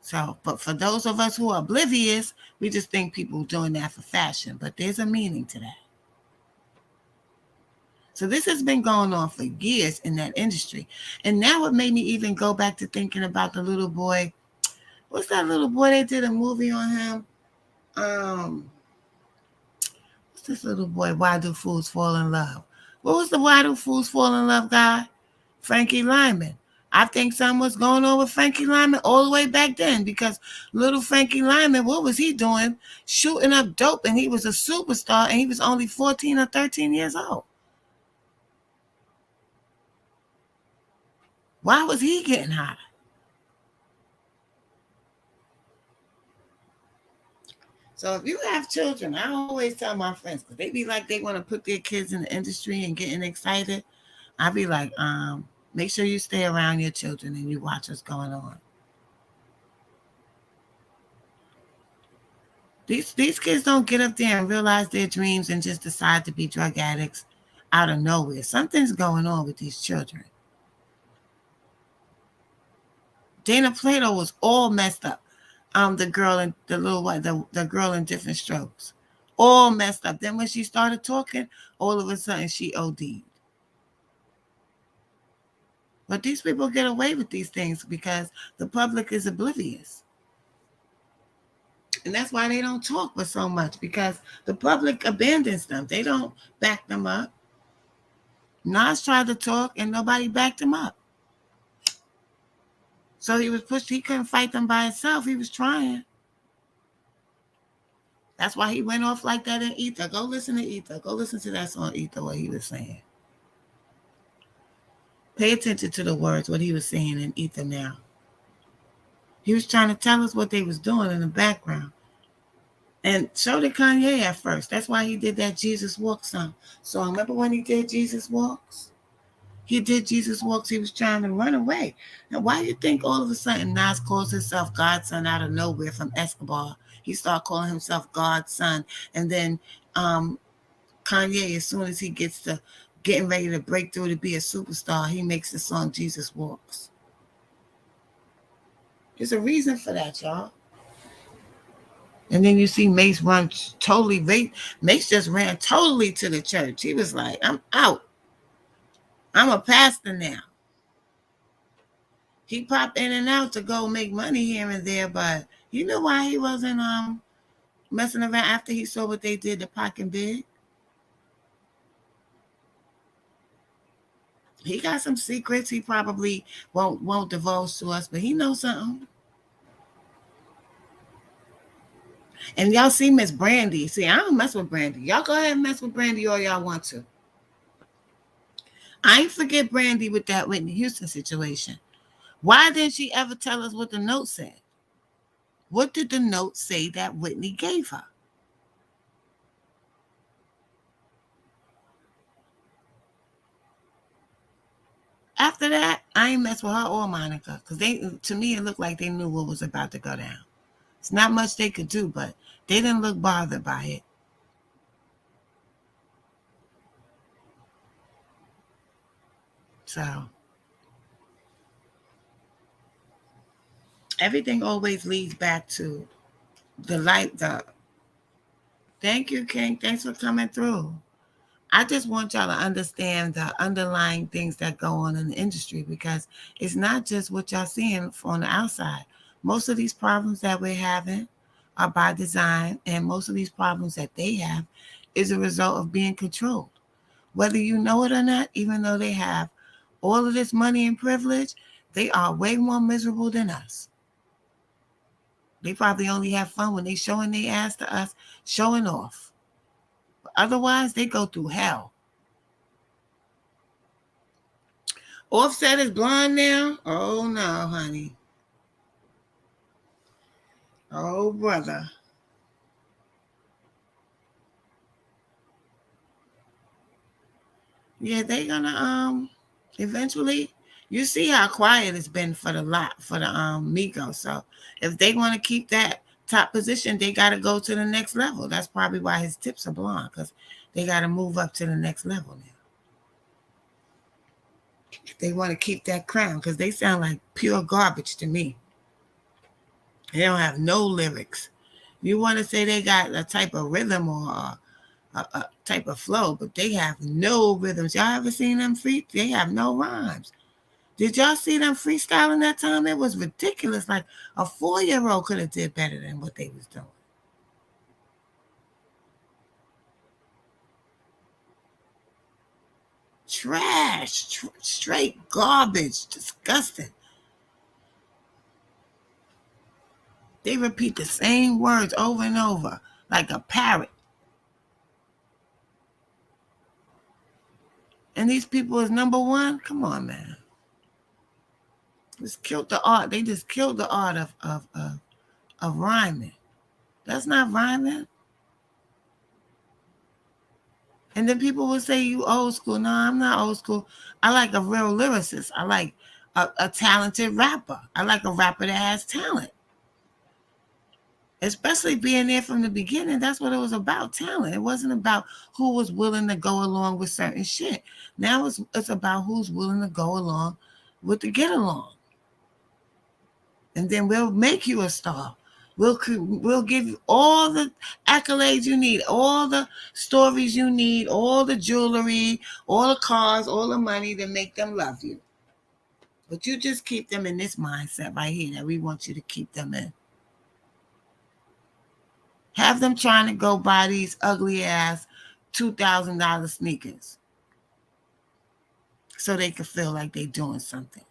So, but for those of us who are oblivious, we just think people doing that for fashion, but there's a meaning to that. So this has been going on for years in that industry. And now it made me even go back to thinking about the little boy. What's that little boy? They did a movie on him. What's this little boy? Why Do Fools Fall in Love? What was the Why Do Fools Fall in Love guy? Frankie Lyman. I think something was going on with Frankie Lyman all the way back then, because little Frankie Lyman, what was he doing? Shooting up dope, and he was a superstar, and he was only 14 or 13 years old. Why was he getting high? So if you have children, I always tell my friends, because they be like they want to put their kids in the industry and getting excited. I be like, make sure you stay around your children and you watch what's going on. These kids don't get up there and realize their dreams and just decide to be drug addicts out of nowhere. Something's going on with these children. Dana Plato was all messed up. The girl in the little white, the girl in Different Strokes, all messed up. Then when she started talking, all of a sudden she OD'd. But these people get away with these things because the public is oblivious. And that's why they don't talk but so much, because the public abandons them. They don't back them up. Nas tried to talk and nobody backed him up. So he was pushed. He couldn't fight them by himself. He was trying. That's why he went off like that in Ether. Go listen to Ether. Go listen to that song Ether, what he was saying. Pay attention to the words, what he was saying in Ether now. He was trying to tell us what they was doing in the background. And so did Kanye at first. That's why he did that Jesus Walks song. So remember when he did Jesus Walks? He did Jesus Walks. He was trying to run away. Now, why do you think all of a sudden Nas calls himself God's son out of nowhere from Escobar? He started calling himself God's son. And then Kanye, as soon as he gets to getting ready to break through to be a superstar, he makes the song Jesus Walks. There's a reason for that, y'all. And then you see Mace run totally. Mace just ran totally to the church. He was like, I'm out. I'm a pastor now. He popped in and out to go make money here and there, but you know why he wasn't messing around after he saw what they did to Pac and Big? He got some secrets he probably won't divulge to us, but he knows something. And y'all see Miss Brandy. See, I don't mess with Brandy. Y'all go ahead and mess with Brandy all y'all want to. I ain't forget Brandy with that Whitney Houston situation. Why didn't she ever tell us what the note said? What did the note say that Whitney gave her? After that, I ain't mess with her or Monica, because to me, it looked like they knew what was about to go down. It's not much they could do, but they didn't look bothered by it. So everything always leads back to the light. Thank you, King. Thanks for coming through. I just want y'all to understand the underlying things that go on in the industry, because it's not just what y'all seeing on the outside. Most of these problems that we're having are by design, and most of these problems that they have is a result of being controlled. Whether you know it or not, even though they have all of this money and privilege, they are way more miserable than us. They probably only have fun when they showing their ass to us, showing off. But otherwise, they go through hell. Offset is blonde now? Oh, no, honey. Oh, brother. Yeah, they gonna eventually. You see how quiet it's been for the Migos. So if they want to keep that top position, they got to go to the next level. That's probably why his tips are blonde, because they got to move up to the next level now. They want to keep that crown because they sound like pure garbage to me. They don't have no lyrics. You want to say they got a type of rhythm or a type of flow, but they have no rhythms. Y'all ever seen them free? They have no rhymes. Did y'all see them freestyling that time? It was ridiculous. Like a 4-year-old could have did better than what they was doing. Trash, straight garbage, disgusting. They repeat the same words over and over like a parrot. And these people is number one? Come on, man. Just killed the art. They just killed the art of rhyming. That's not rhyming. And then people will say you old school. No, I'm not old school. I like a real lyricist. I like a talented rapper. I like a rapper that has talent. Especially being there from the beginning. That's what it was about, talent. It wasn't about who was willing to go along with certain shit. Now it's about who's willing to go along with the get along. And then we'll make you a star. We'll give you all the accolades you need, all the stories you need, all the jewelry, all the cars, all the money to make them love you. But you just keep them in this mindset right here that we want you to keep them in. Have them trying to go buy these ugly ass $2,000 sneakers so they can feel like they're doing something.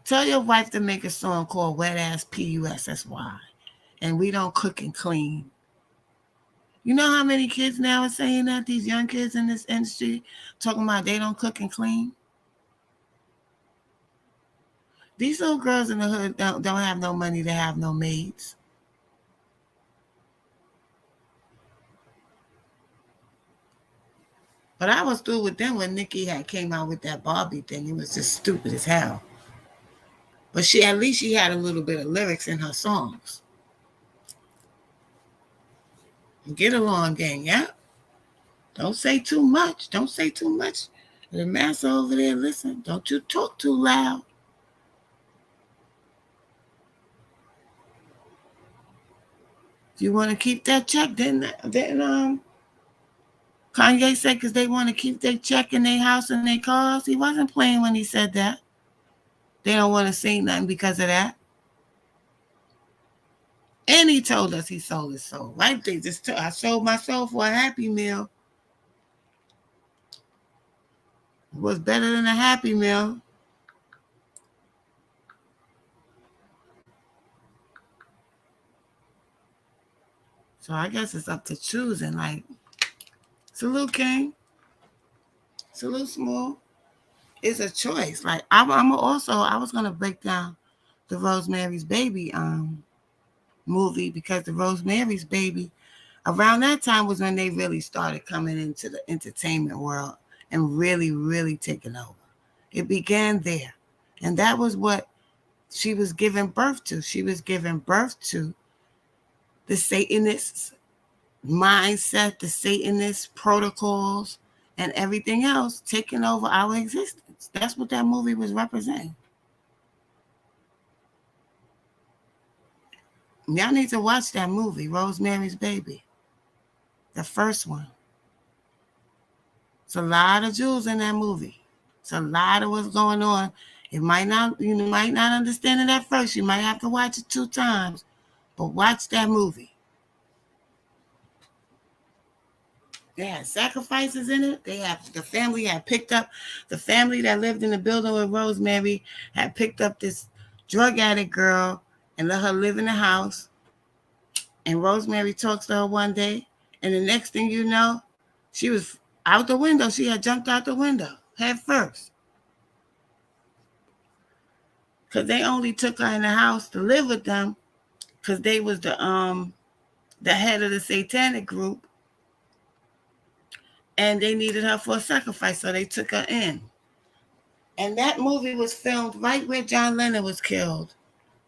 Tell your wife to make a song called Wet Ass PUSSY. And we don't cook and clean. You know how many kids now are saying that? These young kids in this industry talking about they don't cook and clean. These little girls in the hood don't have no money to have no maids. But I was through with them when Nikki had came out with that Barbie thing. It was just stupid as hell. But at least she had a little bit of lyrics in her songs. Get along, gang, yeah? Don't say too much. Don't say too much. The master over there, listen. Don't you talk too loud. If you want to keep that check, then Kanye said because they want to keep their check in their house and their cars. He wasn't playing when he said that. They don't want to say nothing because of that. And he told us he sold his soul. Right? I sold my soul for a Happy Meal. It was better than a Happy Meal. So I guess it's up to choosing. Like, Salute King. Salute Small. It's a choice. Like I was gonna break down the Rosemary's Baby movie because the Rosemary's Baby around that time was when they really started coming into the entertainment world and really, really taking over. It began there. And that was what she was giving birth to. She was giving birth to the Satanist mindset, the Satanist protocols, and everything else taking over our existence. That's what that movie was representing. Y'all need to watch that movie, Rosemary's Baby. The first one. It's a lot of jewels in that movie. It's a lot of what's going on. You might not understand it at first. You might have to watch it 2 times. But watch that movie. They had sacrifices in it. The family that lived in the building with Rosemary had picked up this drug addict girl and let her live in the house. And Rosemary talks to her one day, and the next thing you know, she was out the window. She had jumped out the window head first. Because they only took her in the house to live with them because they was the head of the satanic group, and they needed her for a sacrifice, so they took her in. And that movie was filmed right where John Lennon was killed,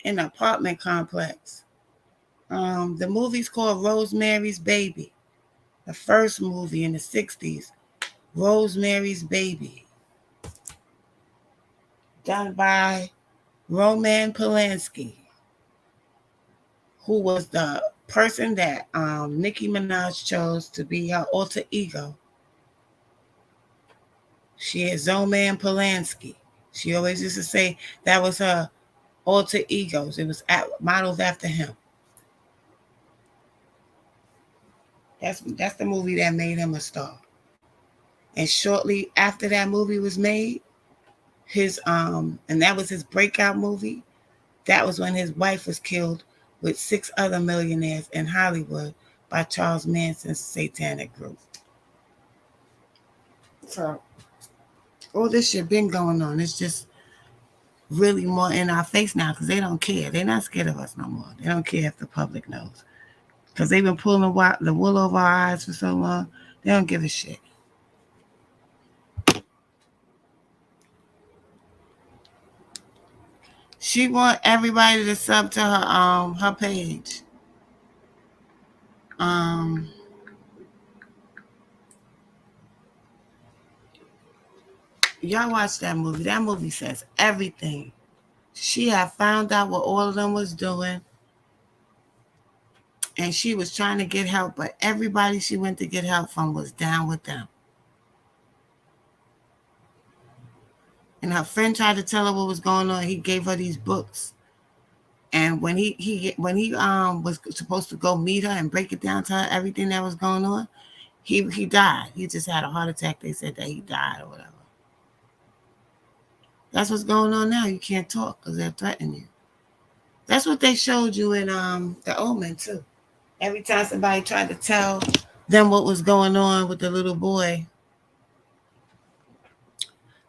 in an apartment complex. The movie's called Rosemary's Baby, the first movie in the 60s, Rosemary's Baby, done by Roman Polanski, who was the person that Nicki Minaj chose to be her alter ego. She is Roman Polanski. She always used to say that was her alter egos. It was modeled after him. That's the movie that made him a star. And shortly after that movie was made, his and that was his breakout movie. That was when his wife was killed with 6 other millionaires in Hollywood by Charles Manson's satanic group. So all this shit been going on. It's just really more in our face now because they don't care. They're not scared of us no more. They don't care if the public knows. Because they've been pulling the wool over our eyes for so long. They don't give a shit. She want everybody to sub to her page. Y'all watch that movie. That movie says everything. She had found out what all of them was doing, and she was trying to get help, but everybody she went to get help from was down with them. And her friend tried to tell her what was going on. He gave her these books. And when he was supposed to go meet her and break it down to her everything that was going on, he died. He just had a heart attack. They said that he died or whatever. That's what's going on now. You can't talk because they're threatening you. That's what they showed you in The Omen too. Every time somebody tried to tell them what was going on with the little boy,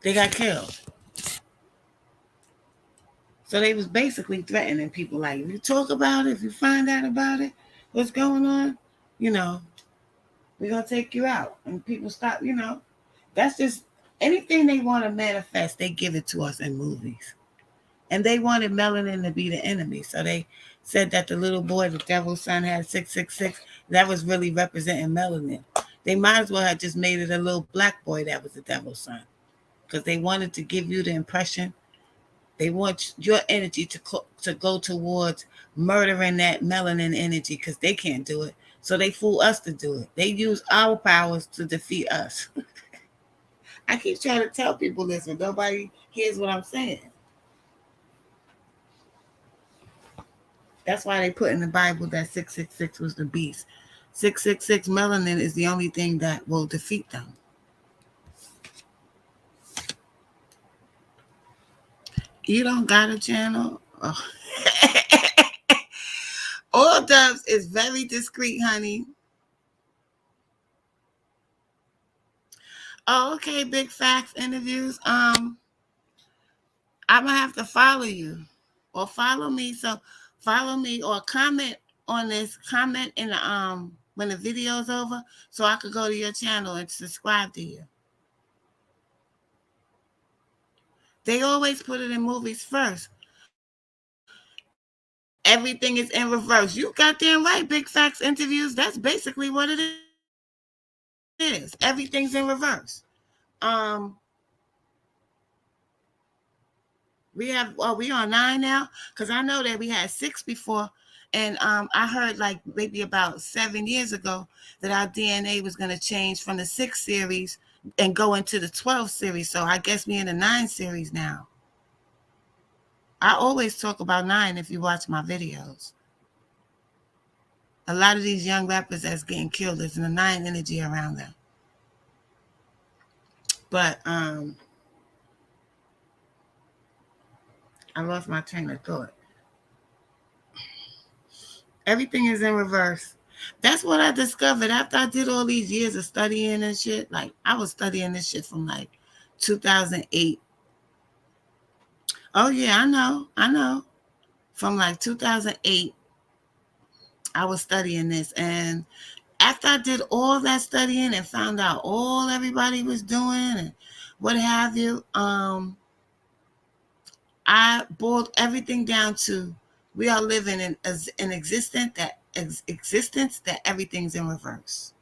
they got killed. So they was basically threatening people like, if you talk about it, if you find out about it, what's going on, we're going to take you out. And people stop, that's just anything they want to manifest, they give it to us in movies. And they wanted melanin to be the enemy. So they said that the little boy, the devil's son, had 666. That was really representing melanin. They might as well have just made it a little black boy that was the devil's son. Because they wanted to give you the impression. They want your energy to go towards murdering that melanin energy because they can't do it. So they fool us to do it. They use our powers to defeat us. I keep trying to tell people this, but nobody hears what I'm saying. That's why they put in the Bible that 666 was the beast. 666 melanin is the only thing that will defeat them. You don't got a channel? Oh. All Dubs is very discreet, honey. Oh, okay, Big Facts interviews. I'm gonna have to follow you or follow me. So follow me or comment on this. Comment in the when the video's over, so I could go to your channel and subscribe to you. They always put it in movies first. Everything is in reverse. You got damn right, Big Facts interviews. That's basically what it is. Everything's in reverse. We on 9 now because I know that we had 6 before, and I heard like maybe about 7 years ago that our DNA was going to change from the 6 series and go into the 12 series. So I guess we in the 9 series now. I always talk about 9 if you watch my videos. A lot of these young rappers that's getting killed is in the 9 energy around them. But I lost my train of thought. Everything is in reverse. That's what I discovered after I did all these years of studying and shit. Like, I was studying this shit from like 2008. Oh, yeah, I know. From like 2008, I was studying this. And after I did all that studying and found out all everybody was doing and what have you, I boiled everything down to we are living in an existence that everything's in reverse.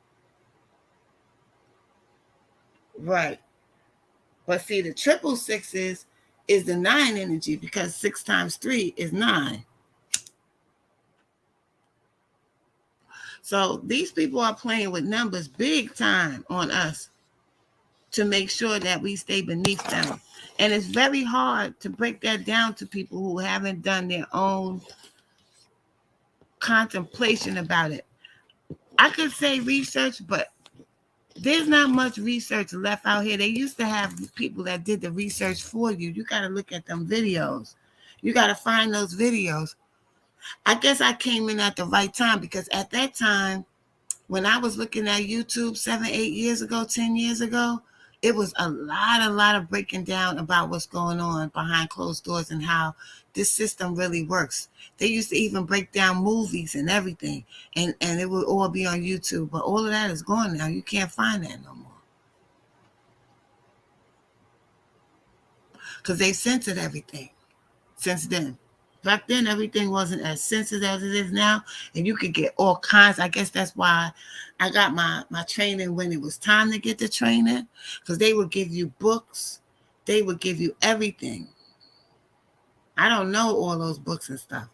Right. But see, the triple sixes is the 9 energy because 6 times 3 is 9. So these people are playing with numbers big time on us to make sure that we stay beneath them. And it's very hard to break that down to people who haven't done their own contemplation about it. I could say research, but there's not much research left out here. They used to have people that did the research for you. You got to look at them videos. You got to find those videos. I guess I came in at the right time because at that time, when I was looking at YouTube 7, 8 years ago, 10 years ago, it was a lot of breaking down about what's going on behind closed doors and how this system really works. They used to even break down movies and everything, and it would all be on YouTube. But all of that is gone now. You can't find that no more because they've censored everything since then. Back then, everything wasn't as censored as it is now, and you could get all kinds. I guess that's why I got my training when it was time to get the training, because they would give you books, they would give you everything. I don't know all those books and stuff.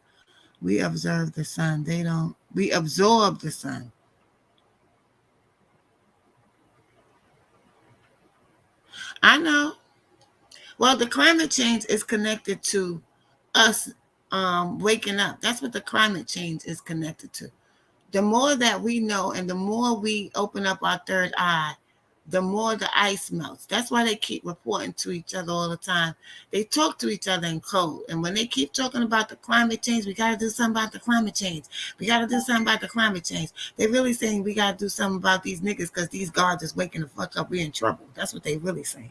We observe the sun. They don't. We absorb the sun. I know. Well, the climate change is connected to us waking up. That's what the climate change is connected to. The more that we know and the more we open up our third eye, the more the ice melts. That's why they keep reporting to each other all the time. They talk to each other in code. And when they keep talking about the climate change, we got to do something about the climate change. We got to do something about the climate change. They're really saying we got to do something about these niggas because these guards is waking the fuck up. We're in trouble. That's what they really saying.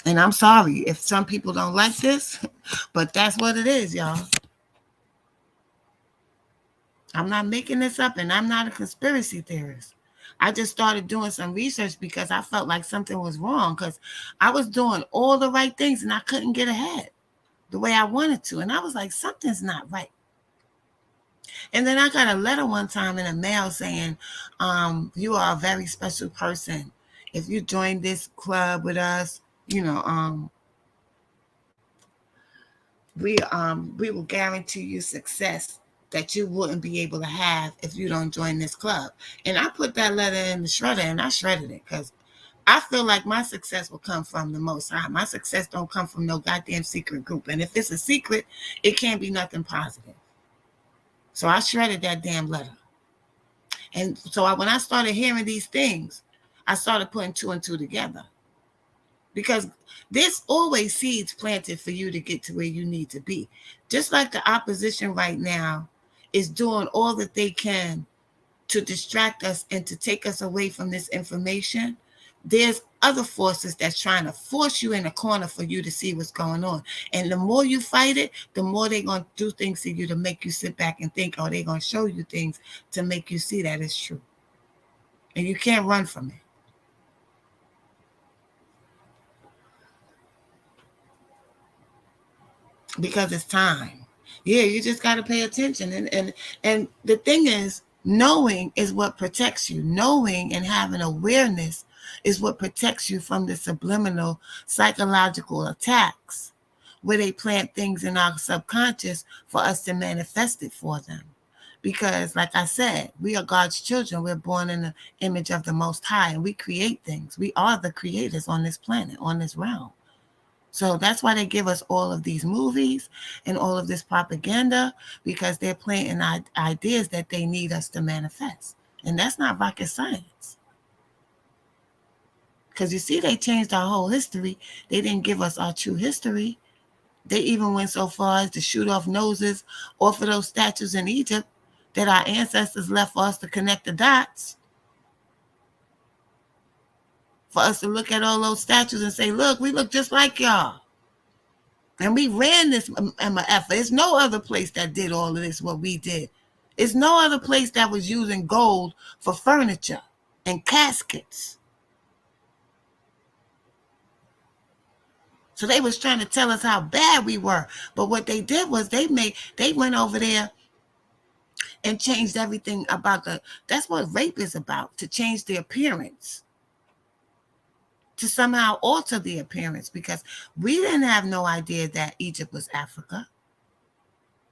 And I'm sorry if some people don't like this, but that's what it is, y'all. I'm not making this up, and I'm not a conspiracy theorist. I just started doing some research because I felt like something was wrong because I was doing all the right things and I couldn't get ahead the way I wanted to. And I was like, something's not right. And then I got a letter one time in the mail saying, you are a very special person. If you join this club with us, we will guarantee you success that you wouldn't be able to have if you don't join this club. And I put that letter in the shredder and I shredded it because I feel like my success will come from the Most High. My success don't come from no goddamn secret group. And if it's a secret, it can't be nothing positive. So I shredded that damn letter. And so when I started hearing these things, I started putting 2 and 2 together. Because there's always seeds planted for you to get to where you need to be. Just like the opposition right now is doing all that they can to distract us and to take us away from this information, there's other forces that's trying to force you in a corner for you to see what's going on. And the more you fight it, the more they're going to do things to you to make you sit back and think, oh, they're going to show you things to make you see that it's true. And you can't run from it. Because it's time. Yeah, you just got to pay attention. And the thing is, knowing is what protects you. Knowing and having awareness is what protects you from the subliminal psychological attacks where they plant things in our subconscious for us to manifest it for them. Because, like I said, we are God's children. We're born in the image of the Most High, and we create things. We are the creators on this planet, on this realm. So that's why they give us all of these movies and all of this propaganda, because they're planting ideas that they need us to manifest. And that's not rocket science. Because you see, they changed our whole history. They didn't give us our true history. They even went so far as to shoot off noses off of those statues in Egypt that our ancestors left for us to connect the dots. For us to look at all those statues and say, look, we look just like y'all. And we ran this effort. There's no other place that did all of this, what we did. There's no other place that was using gold for furniture and caskets. So they was trying to tell us how bad we were. But what they did was they went over there and changed everything about that's what rape is about, to change the appearance. To somehow alter the appearance, because we didn't have no idea that Egypt was Africa.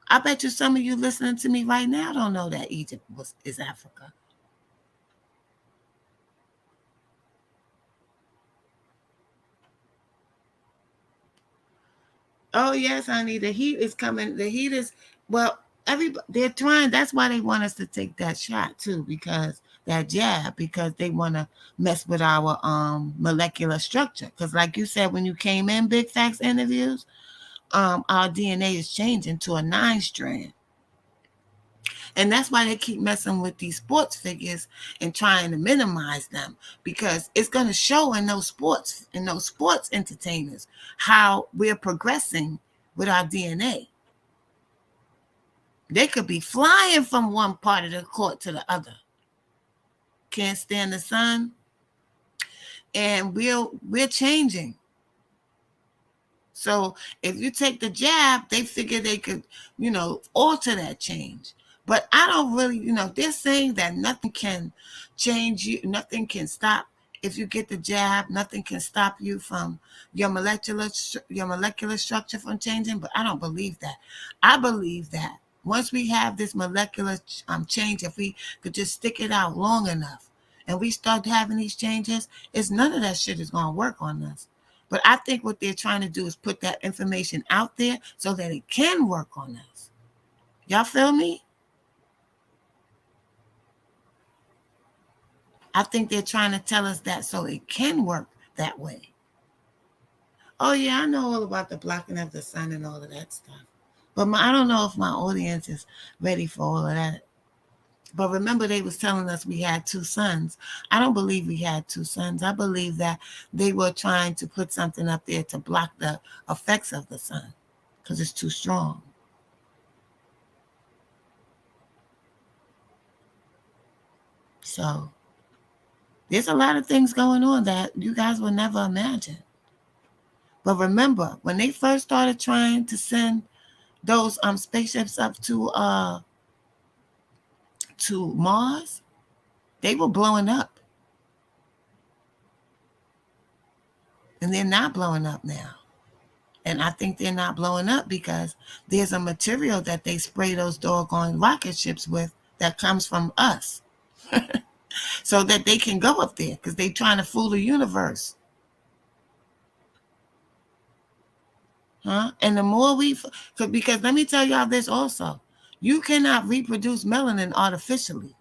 I bet you some of you listening to me right now don't know that Egypt is Africa. Oh yes, honey, the heat is coming. The heat is, well, they're trying. That's why they want us to take that shot too, because that jab, because they want to mess with our molecular structure. Because like you said when you came in, Big Facts interviews, our DNA is changing to a 9-strand. And that's why they keep messing with these sports figures and trying to minimize them, because it's going to show in those sports entertainers how we're progressing with our DNA. They could be flying from one part of the court to the other. Can't stand the sun. And we're changing. So if you take the jab, they figure they could, alter that change. But I don't really, they're saying that nothing can change you, nothing can stop. If you get the jab, nothing can stop you from your molecular structure from changing. But I don't believe that. I believe that once we have this molecular change, if we could just stick it out long enough and we start having these changes, none of that shit is going to work on us. But I think what they're trying to do is put that information out there so that it can work on us. Y'all feel me? I think they're trying to tell us that so it can work that way. Oh, yeah, I know all about the blocking of the sun and all of that stuff. But I don't know if my audience is ready for all of that. But remember, they was telling us we had 2 suns. I don't believe we had 2 suns. I believe that they were trying to put something up there to block the effects of the sun because it's too strong. So there's a lot of things going on that you guys will never imagine. But remember, when they first started trying to send those spaceships up to Mars, they were blowing up. And they're not blowing up now. And I think they're not blowing up because there's a material that they spray those doggone rocket ships with that comes from us. So that they can go up there because they're trying to fool the universe. And the more because let me tell y'all this also. You cannot reproduce melanin artificially.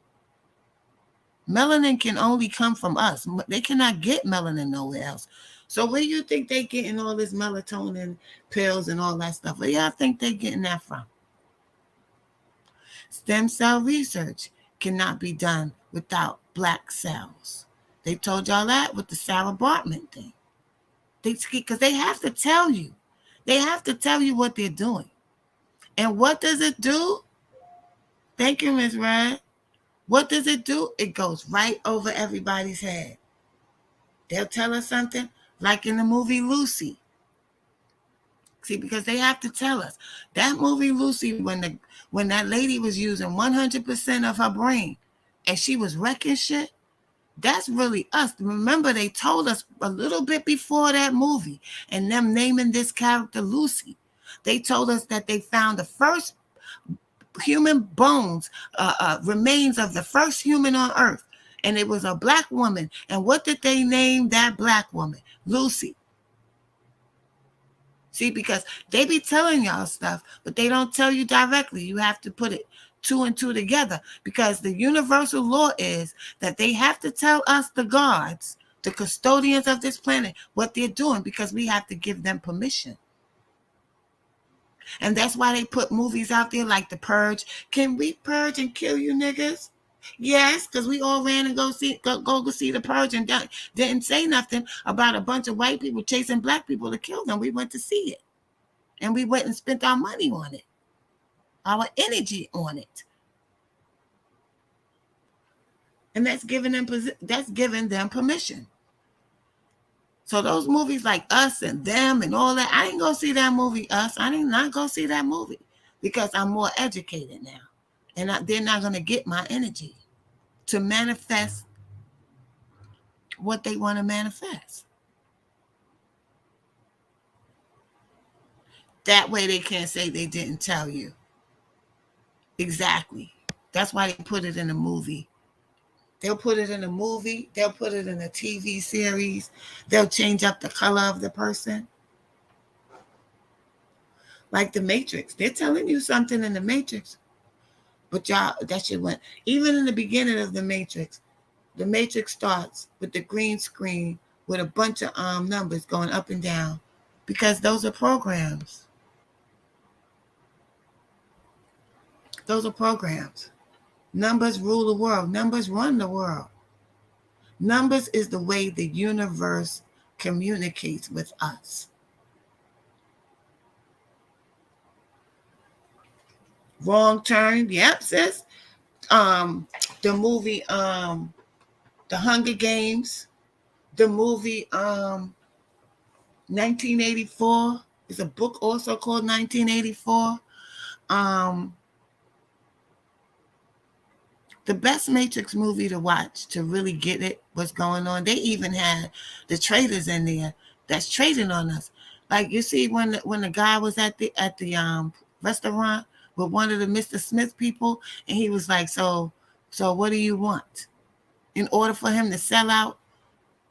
Melanin can only come from us. They cannot get melanin nowhere else. So where do you think they're getting all this melatonin pills and all that stuff? Where y'all think they're getting that from? Stem cell research cannot be done without black cells. They told y'all that with the Sarah Bartman thing. Because they have to tell you. They have to tell you what they're doing. And what does it do? Thank you, Ms. Red. What does it do? It goes right over everybody's head. They'll tell us something like in the movie Lucy. See, because they have to tell us. That movie Lucy, when that lady was using 100% of her brain and she was wrecking shit, that's really us. Remember, they told us a little bit before that movie and them naming this character Lucy. They told us that they found the first human bones, remains of the first human on Earth. And it was a black woman. And what did they name that black woman? Lucy. See, because they be telling y'all stuff, but they don't tell you directly. You have to put it 2 and 2 together, because the universal law is that they have to tell us, the gods, the custodians of this planet, what they're doing, because we have to give them permission. And that's why they put movies out there like The Purge. Can we purge and kill you niggas? Yes, because we all ran and go see The Purge and didn't say nothing about a bunch of white people chasing black people to kill them. We went to see it. And we went and spent our money on it, our energy on it. And that's giving them permission. So those movies like Us and Them and all that, I didn't go see that movie, Us. I did not go see that movie because I'm more educated now. And they're not going to get my energy to manifest what they want to manifest. That way they can't say they didn't tell you. Exactly. That's why they put it in a movie. They'll put it in a movie. They'll put it in a TV series. They'll change up the color of the person. Like The Matrix. They're telling you something in The Matrix. But y'all, that shit went. Even in the beginning of The Matrix starts with the green screen with a bunch of numbers going up and down. Because those are programs. Those are programs. Numbers rule the world. Numbers run the world. Numbers is the way the universe communicates with us. Wrong Turn. Yep, sis. The movie, The Hunger Games. The movie, 1984. There's a book also called 1984. The best Matrix movie to watch to really get it, what's going on. They even had the traders in there that's trading on us. Like you see when the guy was at the restaurant with one of the Mr. Smith people, and he was like, so what do you want? In order for him to sell out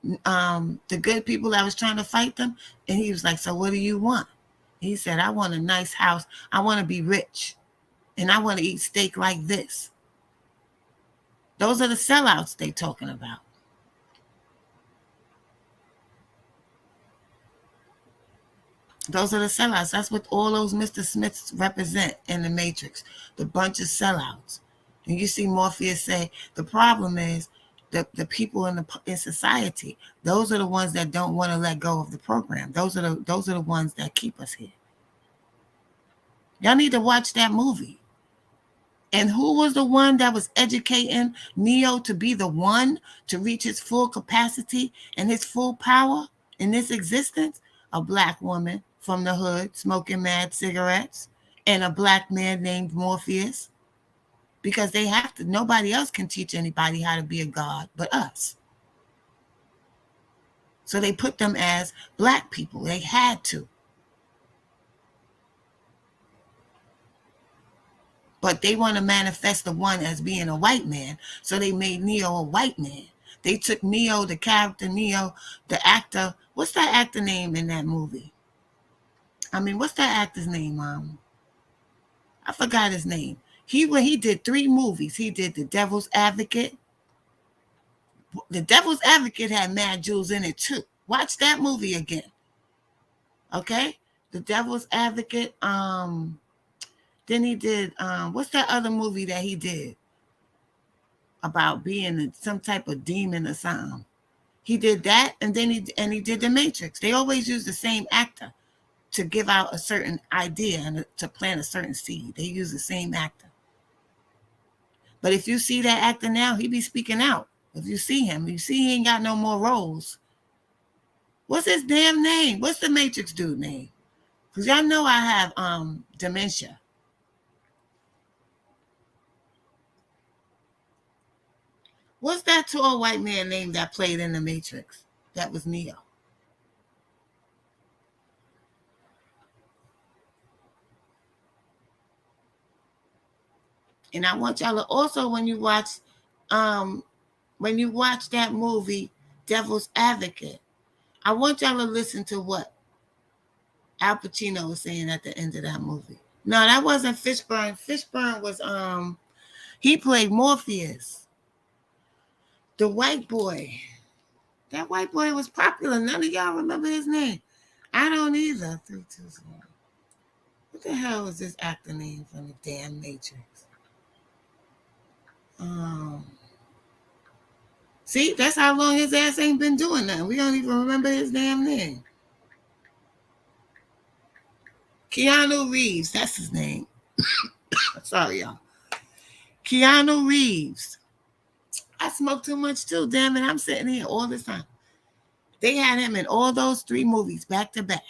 the good people that was trying to fight them, and he was like, so what do you want? He said, I want a nice house. I want to be rich, and I want to eat steak like this. Those are the sellouts they talking about. Those are the sellouts. That's what all those Mr. Smiths represent in the Matrix. The bunch of sellouts. And you see Morpheus say, the problem is the people in society. Those are the ones that don't want to let go of the program. Those are the ones that keep us here. Y'all need to watch that movie. And who was the one that was educating Neo to be the one to reach his full capacity and his full power in this existence? A black woman from the hood smoking mad cigarettes and a black man named Morpheus. Because they have to, nobody else can teach anybody how to be a god but us. So they put them as black people. They had to. But they want to manifest the one as being a white man. So they made Neo a white man. They took Neo, the character Neo, the actor. What's that actor name in that movie? What's that actor's name, Mom? I forgot his name. He did 3 movies. He did The Devil's Advocate. The Devil's Advocate had Mad Jewels in it too. Watch that movie again. Okay? The Devil's Advocate. Then he did, what's that other movie that he did about being some type of demon or something? He did that, and then he did The Matrix. They always use the same actor to give out a certain idea and to plant a certain seed. They use the same actor. But if you see that actor now, he be speaking out. If you see him, you see he ain't got no more roles. What's his damn name? What's the Matrix dude name? Because y'all know I have dementia. What's that tall white man name that played in The Matrix? That was Neo. And I want y'all to also, when you watch that movie, Devil's Advocate, I want y'all to listen to what Al Pacino was saying at the end of that movie. No, that wasn't Fishburne. Fishburne was he played Morpheus. The white boy That white boy was popular. None of y'all remember his name. I don't either. 320. What the hell was this actor name from the damn Matrix? See, that's how long his ass ain't been doing nothing. We don't even remember his damn name. Keanu Reeves, that's his name. Sorry, y'all. Keanu Reeves. I smoke too much too, damn it. I'm sitting here all the time. They had him in all those 3 movies back to back.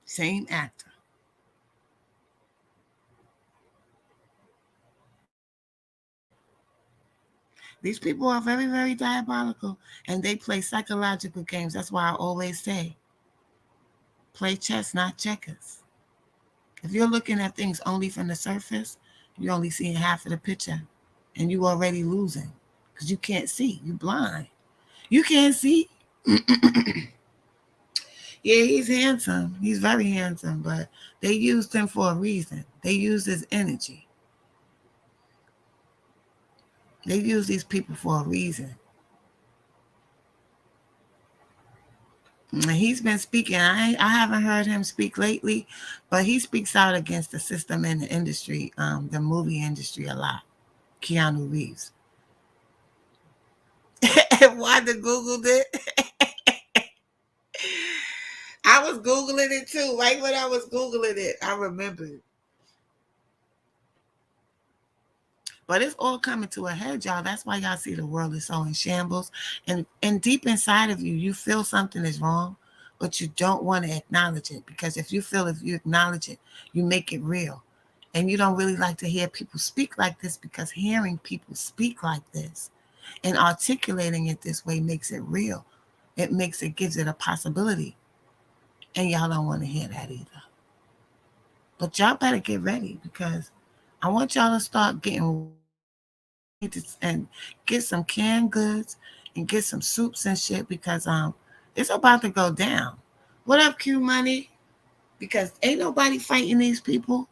Same actor. These people are very, very diabolical, and they play psychological games. That's why I always say, play chess, not checkers. If you're looking at things only from the surface, you're only seeing half of the picture, and you already losing because you can't see. You're blind. You can't see. Yeah, he's handsome. He's very handsome, but they used him for a reason. They used his energy. They use these people for a reason. And he's been speaking. I haven't heard him speak lately, but he speaks out against the system and the industry, the movie industry a lot. Keanu Reeves. Wanda Googled it. I was Googling it too. Right when I was Googling it, I remembered. But it's all coming to a head, y'all. That's why y'all see the world is so in shambles. And deep inside of you, you feel something is wrong, but you don't want to acknowledge it. Because if you acknowledge it, you make it real. And you don't really like to hear people speak like this, because hearing people speak like this and articulating it this way makes it real. Gives it a possibility. And y'all don't want to hear that either. But y'all better get ready, because I want y'all to start getting and get some canned goods and get some soups and shit, because it's about to go down. What up, Q Money? Because ain't nobody fighting these people.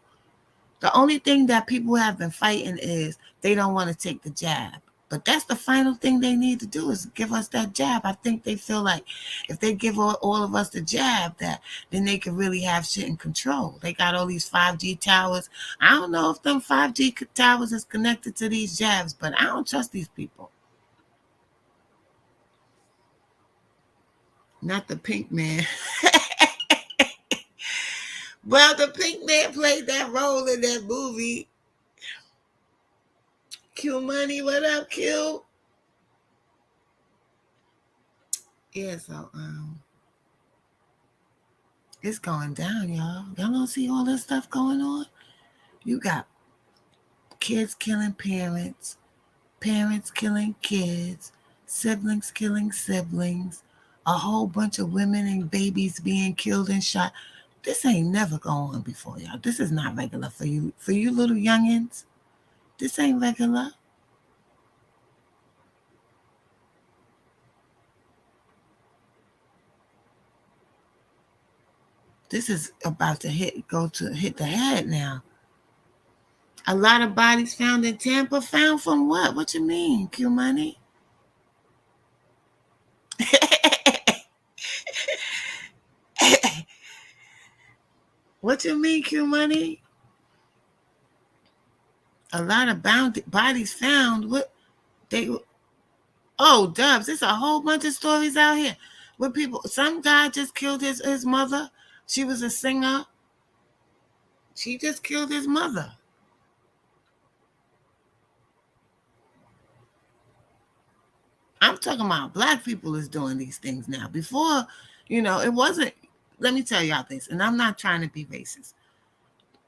The only thing that people have been fighting is they don't want to take the jab. But that's the final thing they need to do, is give us that jab. I think they feel like if they give all of us the jab, then they can really have shit in control. They got all these 5G towers. I don't know if them 5G towers is connected to these jabs, but I don't trust these people. Not the pink man. Well, the pink man played that role in that movie. Q Money, what up, Q? Yeah, so it's going down, y'all. Y'all don't see all this stuff going on? You got kids killing parents, parents killing kids, siblings killing siblings, a whole bunch of women and babies being killed and shot. This ain't never gone on before, y'all. This is not regular for you. For you little youngins, this ain't regular. This is about to hit the head now. A lot of bodies found in Tampa. Found from what? What you mean, Q Money? What you mean, Q Money? A lot of bodies found. What they? Oh, Dubs! There's a whole bunch of stories out here where people. Some guy just killed his mother. She was a singer. She just killed his mother. I'm talking about black people is doing these things now. Before, it wasn't. Let me tell y'all this, and I'm not trying to be racist.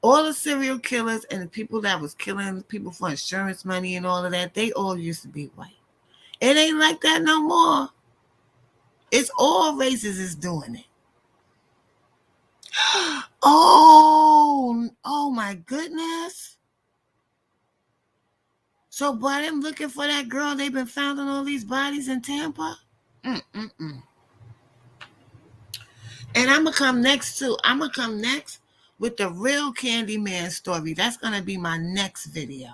All the serial killers and the people that was killing people for insurance money and all of that, they all used to be white. It ain't like that no more. It's all races is doing it. Oh my goodness. So by them looking for that girl, they've been finding all these bodies in Tampa. Mm-mm-mm. And I'm gonna come next too. I'm gonna come next with the real Candyman story. That's gonna be my next video.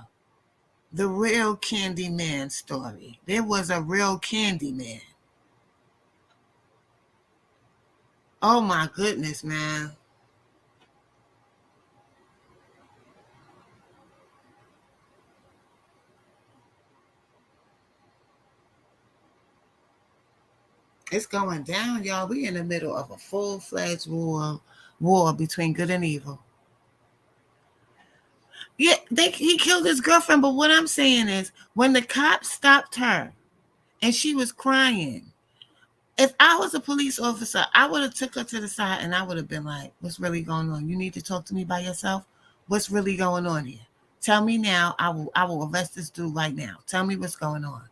the real Candyman story. There was a real Candyman. Oh my goodness, man. It's going down, y'all. We in the middle of a full-fledged war between good and evil. Yeah, he killed his girlfriend, but what I'm saying is when the cops stopped her and she was crying, if I was a police officer, I would have took her to the side and I would have been like, what's really going on? You need to talk to me by yourself. What's really going on here? Tell me now. I will arrest this dude right now. Tell me what's going on.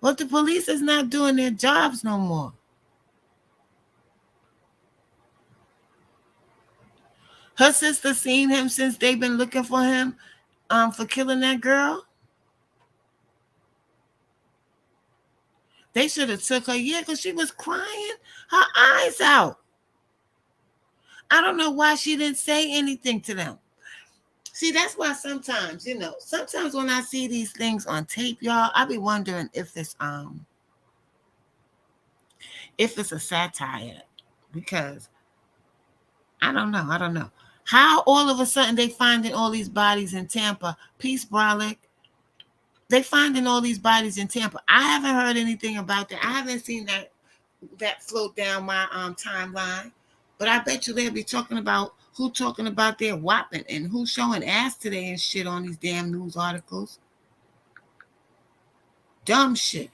But the police is not doing their jobs no more. Her sister seen him since they've been looking for him for killing that girl. They should have took her, yeah, because she was crying her eyes out. I don't know why she didn't say anything to them. See, that's why sometimes, sometimes when I see these things on tape, y'all, I be wondering if it's a satire. Because I don't know. How all of a sudden they finding all these bodies in Tampa. Peace, Brolic. They finding all these bodies in Tampa. I haven't heard anything about that. I haven't seen that float down my timeline. But I bet you they'll be talking about their whopping and who's showing ass today and shit on these damn news articles. Dumb shit.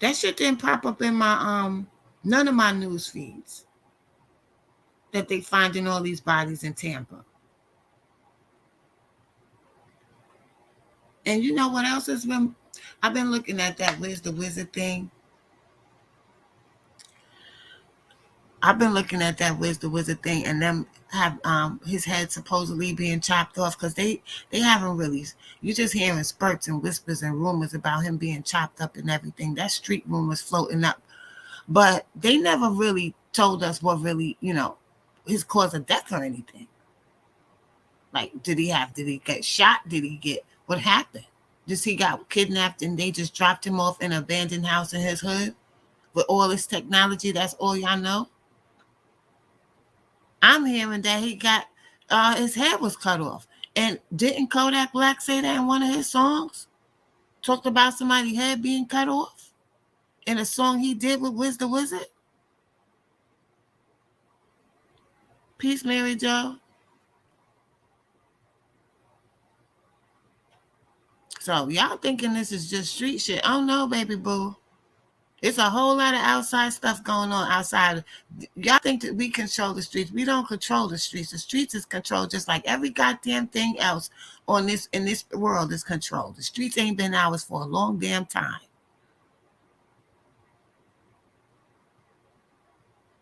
That shit didn't pop up in my none of my news feeds. That they finding all these bodies in Tampa. And you know what else has been? I've been looking at that Where's the Wizard thing. I've been looking at that Where's the Wizard thing, and them have his head supposedly being chopped off because they haven't really. You just hearing spurts and whispers and rumors about him being chopped up and everything. That street rumors floating up, but they never really told us what really his cause of death or anything. Like, did he get shot? Did he get what happened? Just he got kidnapped and they just dropped him off in an abandoned house in his hood with all this technology? That's all y'all know? I'm hearing that he got his head was cut off. And didn't Kodak Black say that in one of his songs? Talked about somebody's head being cut off in a song he did with Wiz the Wizard? Peace, Mary Jo. So y'all thinking this is just street shit. Oh no, baby boo. It's a whole lot of outside stuff going on outside. Y'all think that we control the streets. We don't control the streets. The streets is controlled just like every goddamn thing else in this world is controlled. The streets ain't been ours for a long damn time.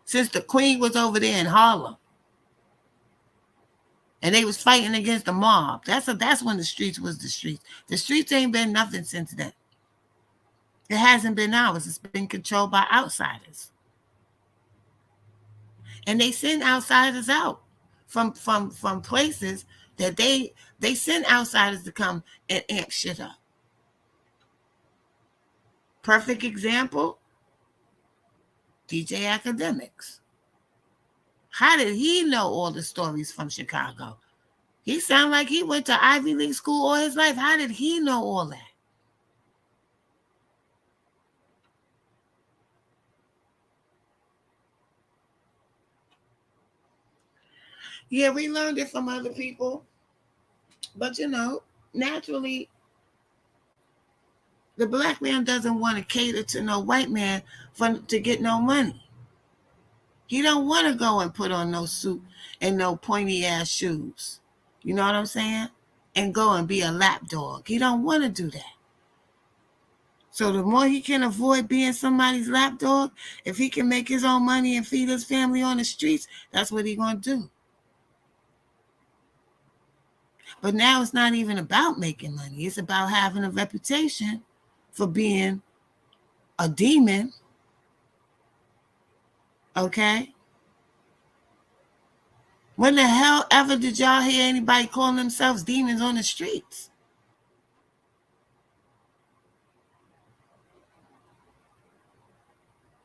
Since the Queen was over there in Harlem. And they was fighting against the mob. That's when the streets was the streets. The streets ain't been nothing since then. It hasn't been ours. It's been controlled by outsiders. And they send outsiders out from places that they send outsiders to come and amp shit up. Perfect example, DJ Academics. How did he know all the stories from Chicago? He sounded like he went to Ivy League school all his life. How did he know all that? Yeah, we learned it from other people. But naturally, the black man doesn't want to cater to no white man to get no money. He don't want to go and put on no suit and no pointy ass shoes. You know what I'm saying? And go and be a lap dog. He don't want to do that. So the more he can avoid being somebody's lap dog, if he can make his own money and feed his family on the streets, that's what he's going to do. But now it's not even about making money. It's about having a reputation for being a demon. Okay? When the hell ever did y'all hear anybody calling themselves demons on the streets?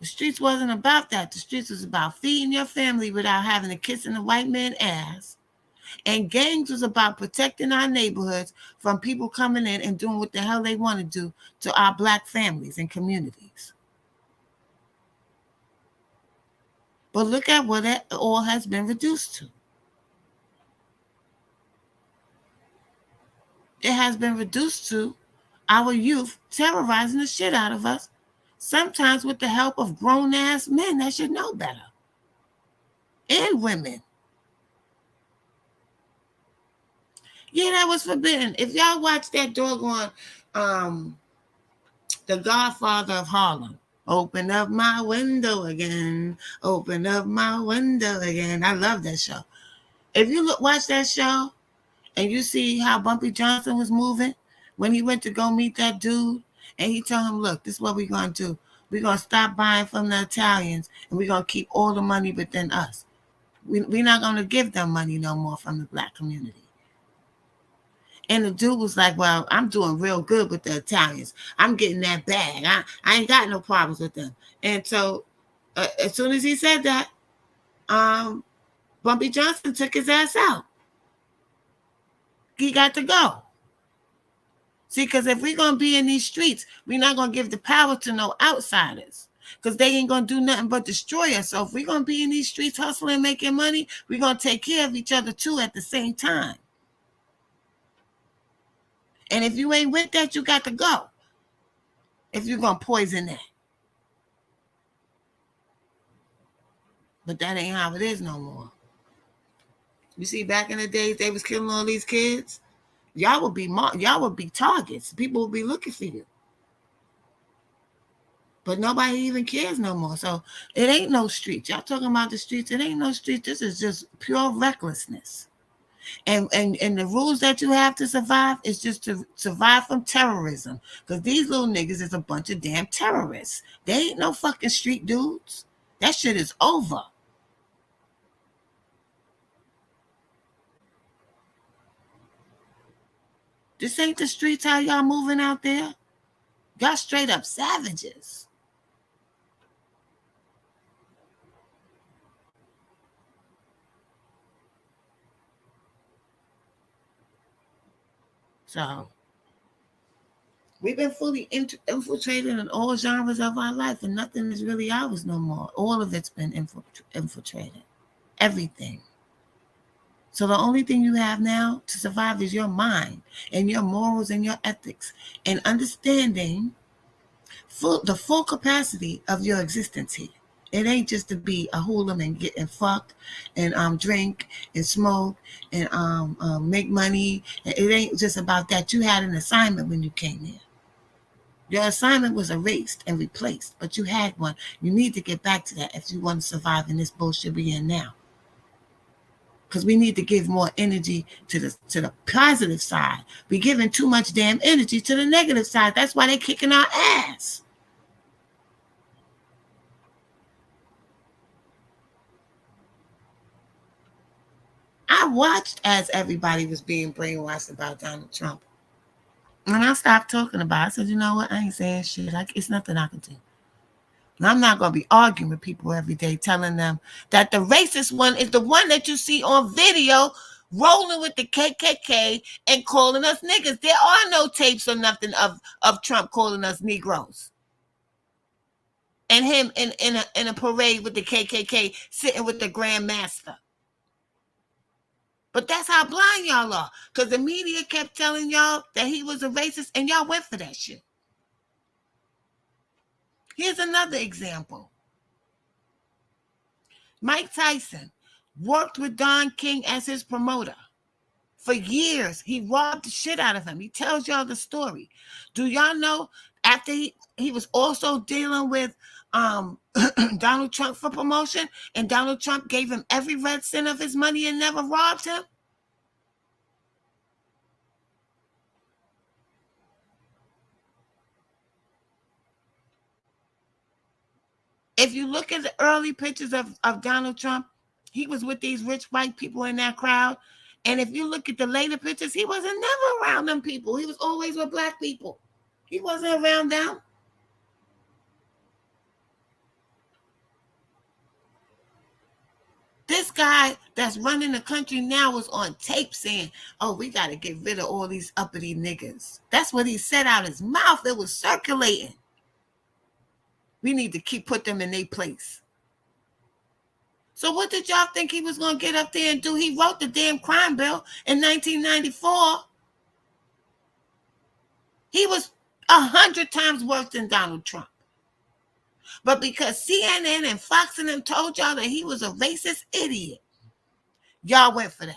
The streets wasn't about that. The streets was about feeding your family without having to kiss in the white man's ass. And gangs was about protecting our neighborhoods from people coming in and doing what the hell they want to do to our black families and communities. But look at what it all has been reduced to. It has been reduced to our youth terrorizing the shit out of us, sometimes with the help of grown-ass men that should know better, and women. Yeah, that was forbidden. If y'all watch that doggone The Godfather of Harlem, open up my window again, open up my window again. I love that show. If you watch that show and you see how Bumpy Johnson was moving when he went to go meet that dude, and he told him, look, this is what we're going to do. We're going to stop buying from the Italians, and we're going to keep all the money within us. We're not going to give them money no more from the black community. And the dude was like, well, I'm doing real good with the Italians. I'm getting that bag. I ain't got no problems with them. And so as soon as he said that, Bumpy Johnson took his ass out. He got to go. See, because if we're going to be in these streets, we're not going to give the power to no outsiders, because they ain't going to do nothing but destroy us. So if we're going to be in these streets hustling, making money, we're going to take care of each other too at the same time. And if you ain't with that, you got to go. If you're going to poison that. But that ain't how it is no more. You see, back in the days, they was killing all these kids. Y'all would be targets. People would be looking for you. But nobody even cares no more. So it ain't no streets. Y'all talking about the streets. It ain't no streets. This is just pure recklessness. And the rules that you have to survive is just to survive from terrorism. Because these little niggas is a bunch of damn terrorists. They ain't no fucking street dudes. That shit is over. This ain't the streets how y'all moving out there. Y'all straight up savages. So we've been fully infiltrated in all genres of our life, and nothing is really ours no more. All of it's been infiltrated. Everything. So the only thing you have now to survive is your mind and your morals and your ethics, and understanding the full capacity of your existence here. It ain't just to be a hooligan and get and fuck and drink and smoke and make money. It ain't just about that. You had an assignment when you came here. Your assignment was erased and replaced, but you had one. You need to get back to that if you want to survive in this bullshit we're in now. Because we need to give more energy to the positive side. We're giving too much damn energy to the negative side. That's why they're kicking our ass. I watched as everybody was being brainwashed about Donald Trump. And I stopped talking about it. I said, you know what? I ain't saying shit. It's nothing I can do. And I'm not going to be arguing with people every day telling them that the racist one is the one that you see on video rolling with the KKK and calling us niggas. There are no tapes or nothing of Trump calling us Negroes. And him in a parade with the KKK sitting with the Grand Master. But that's how blind y'all are. Because the media kept telling y'all that he was a racist, and y'all went for that shit. Here's another example. Mike Tyson worked with Don King as his promoter. For years, he robbed the shit out of him. He tells y'all the story. Do y'all know after he was also dealing with Donald Trump for promotion, and Donald Trump gave him every red cent of his money and never robbed him? If you look at the early pictures of Donald Trump, He was with these rich white people in that crowd. And if you look at the later pictures, he wasn't never around them people. He was always with black people. He wasn't around them. This guy that's running the country now was on tape saying, oh, we got to get rid of all these uppity niggas. That's what he said out his mouth. It was circulating. We need to put them in their place. So what did y'all think he was going to get up there and do? He wrote the damn crime bill in 1994. He was 100 times worse than Donald Trump. But because CNN and Fox and them told y'all that he was a racist idiot, y'all went for that.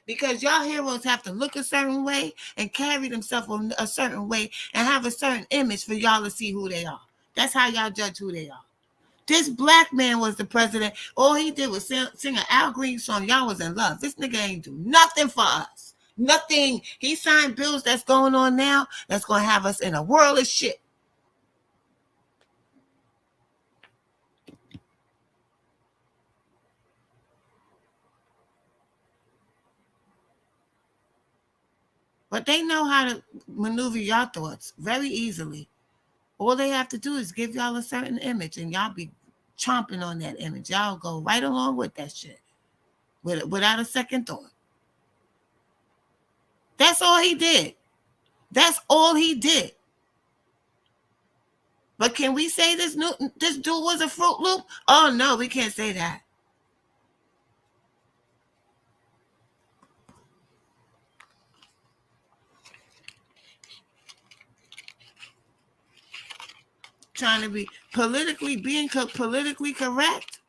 Because y'all heroes have to look a certain way and carry themselves a certain way and have a certain image for y'all to see who they are. That's how y'all judge who they are. This black man was the president. All he did was sing an Al Green song. Y'all was in love. This nigga ain't do nothing for us. Nothing. He signed bills that's going on now that's going to have us in a world of shit. But they know how to maneuver y'all thoughts very easily. All they have to do is give y'all a certain image, and y'all be chomping on that image. Y'all go right along with that shit without a second thought. That's all he did. That's all he did. But can we say this dude was a Fruit Loop? Oh, no, we can't say that. Trying to be being politically correct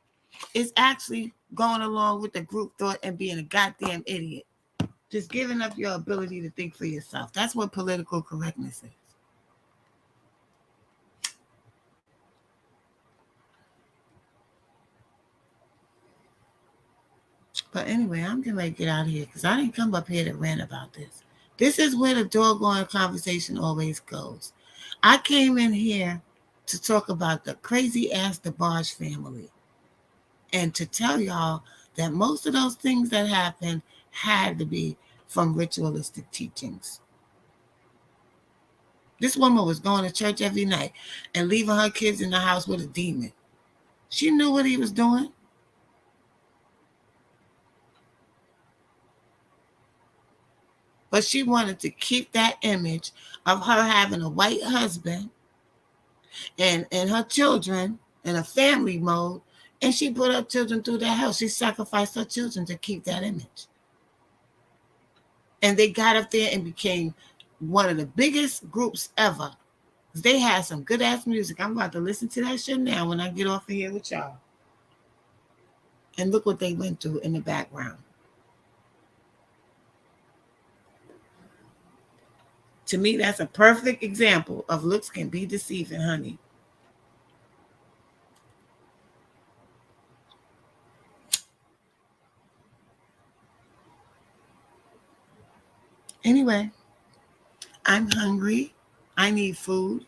is actually going along with the group thought and being a goddamn idiot. Just giving up your ability to think for yourself. That's what political correctness is. But anyway, I'm getting ready to get out of here because I didn't come up here to rant about this. This is where the doggone conversation always goes. I came in here to talk about the crazy ass Debarge family and to tell y'all that most of those things that happened had to be from ritualistic teachings. This woman was going to church every night and leaving her kids in the house with a demon. She knew what he was doing. But she wanted to keep that image of her having a white husband and her children in a family mode. And she put her children through that hell. She sacrificed her children to keep that image. And they got up there and became one of the biggest groups ever. They had some good ass music. I'm about to listen to that shit now when I get off of here with y'all. And look what they went through in the background. To me, that's a perfect example of looks can be deceiving, honey. Anyway, I'm hungry. I need food.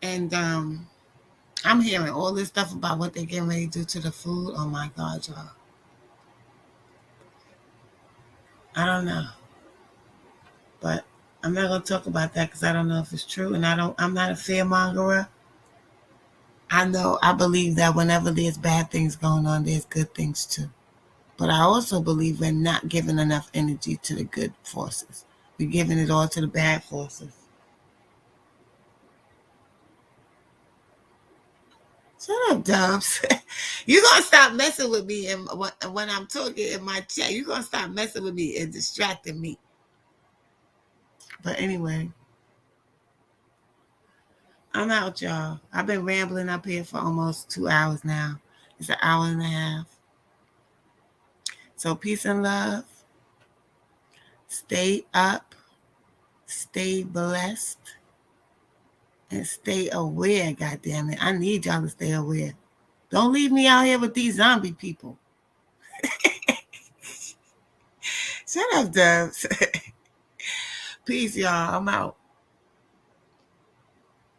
And I'm hearing all this stuff about what they're getting ready to do to the food. Oh my God, y'all. I don't know. But I'm not going to talk about that because I don't know if it's true. And I'm not a fearmongerer. I believe that whenever there's bad things going on, there's good things too. But I also believe we're not giving enough energy to the good forces. We're giving it all to the bad forces. Shut up, Dubs. You're going to stop messing with me when I'm talking in my chat. You're going to stop messing with me and distracting me. But anyway, I'm out, y'all. I've been rambling up here for almost 2 hours now. It's an hour and a half. So peace and love. Stay up. Stay blessed. And stay aware, goddammit. I need y'all to stay aware. Don't leave me out here with these zombie people. Shut up, Dubs. Peace, y'all. I'm out.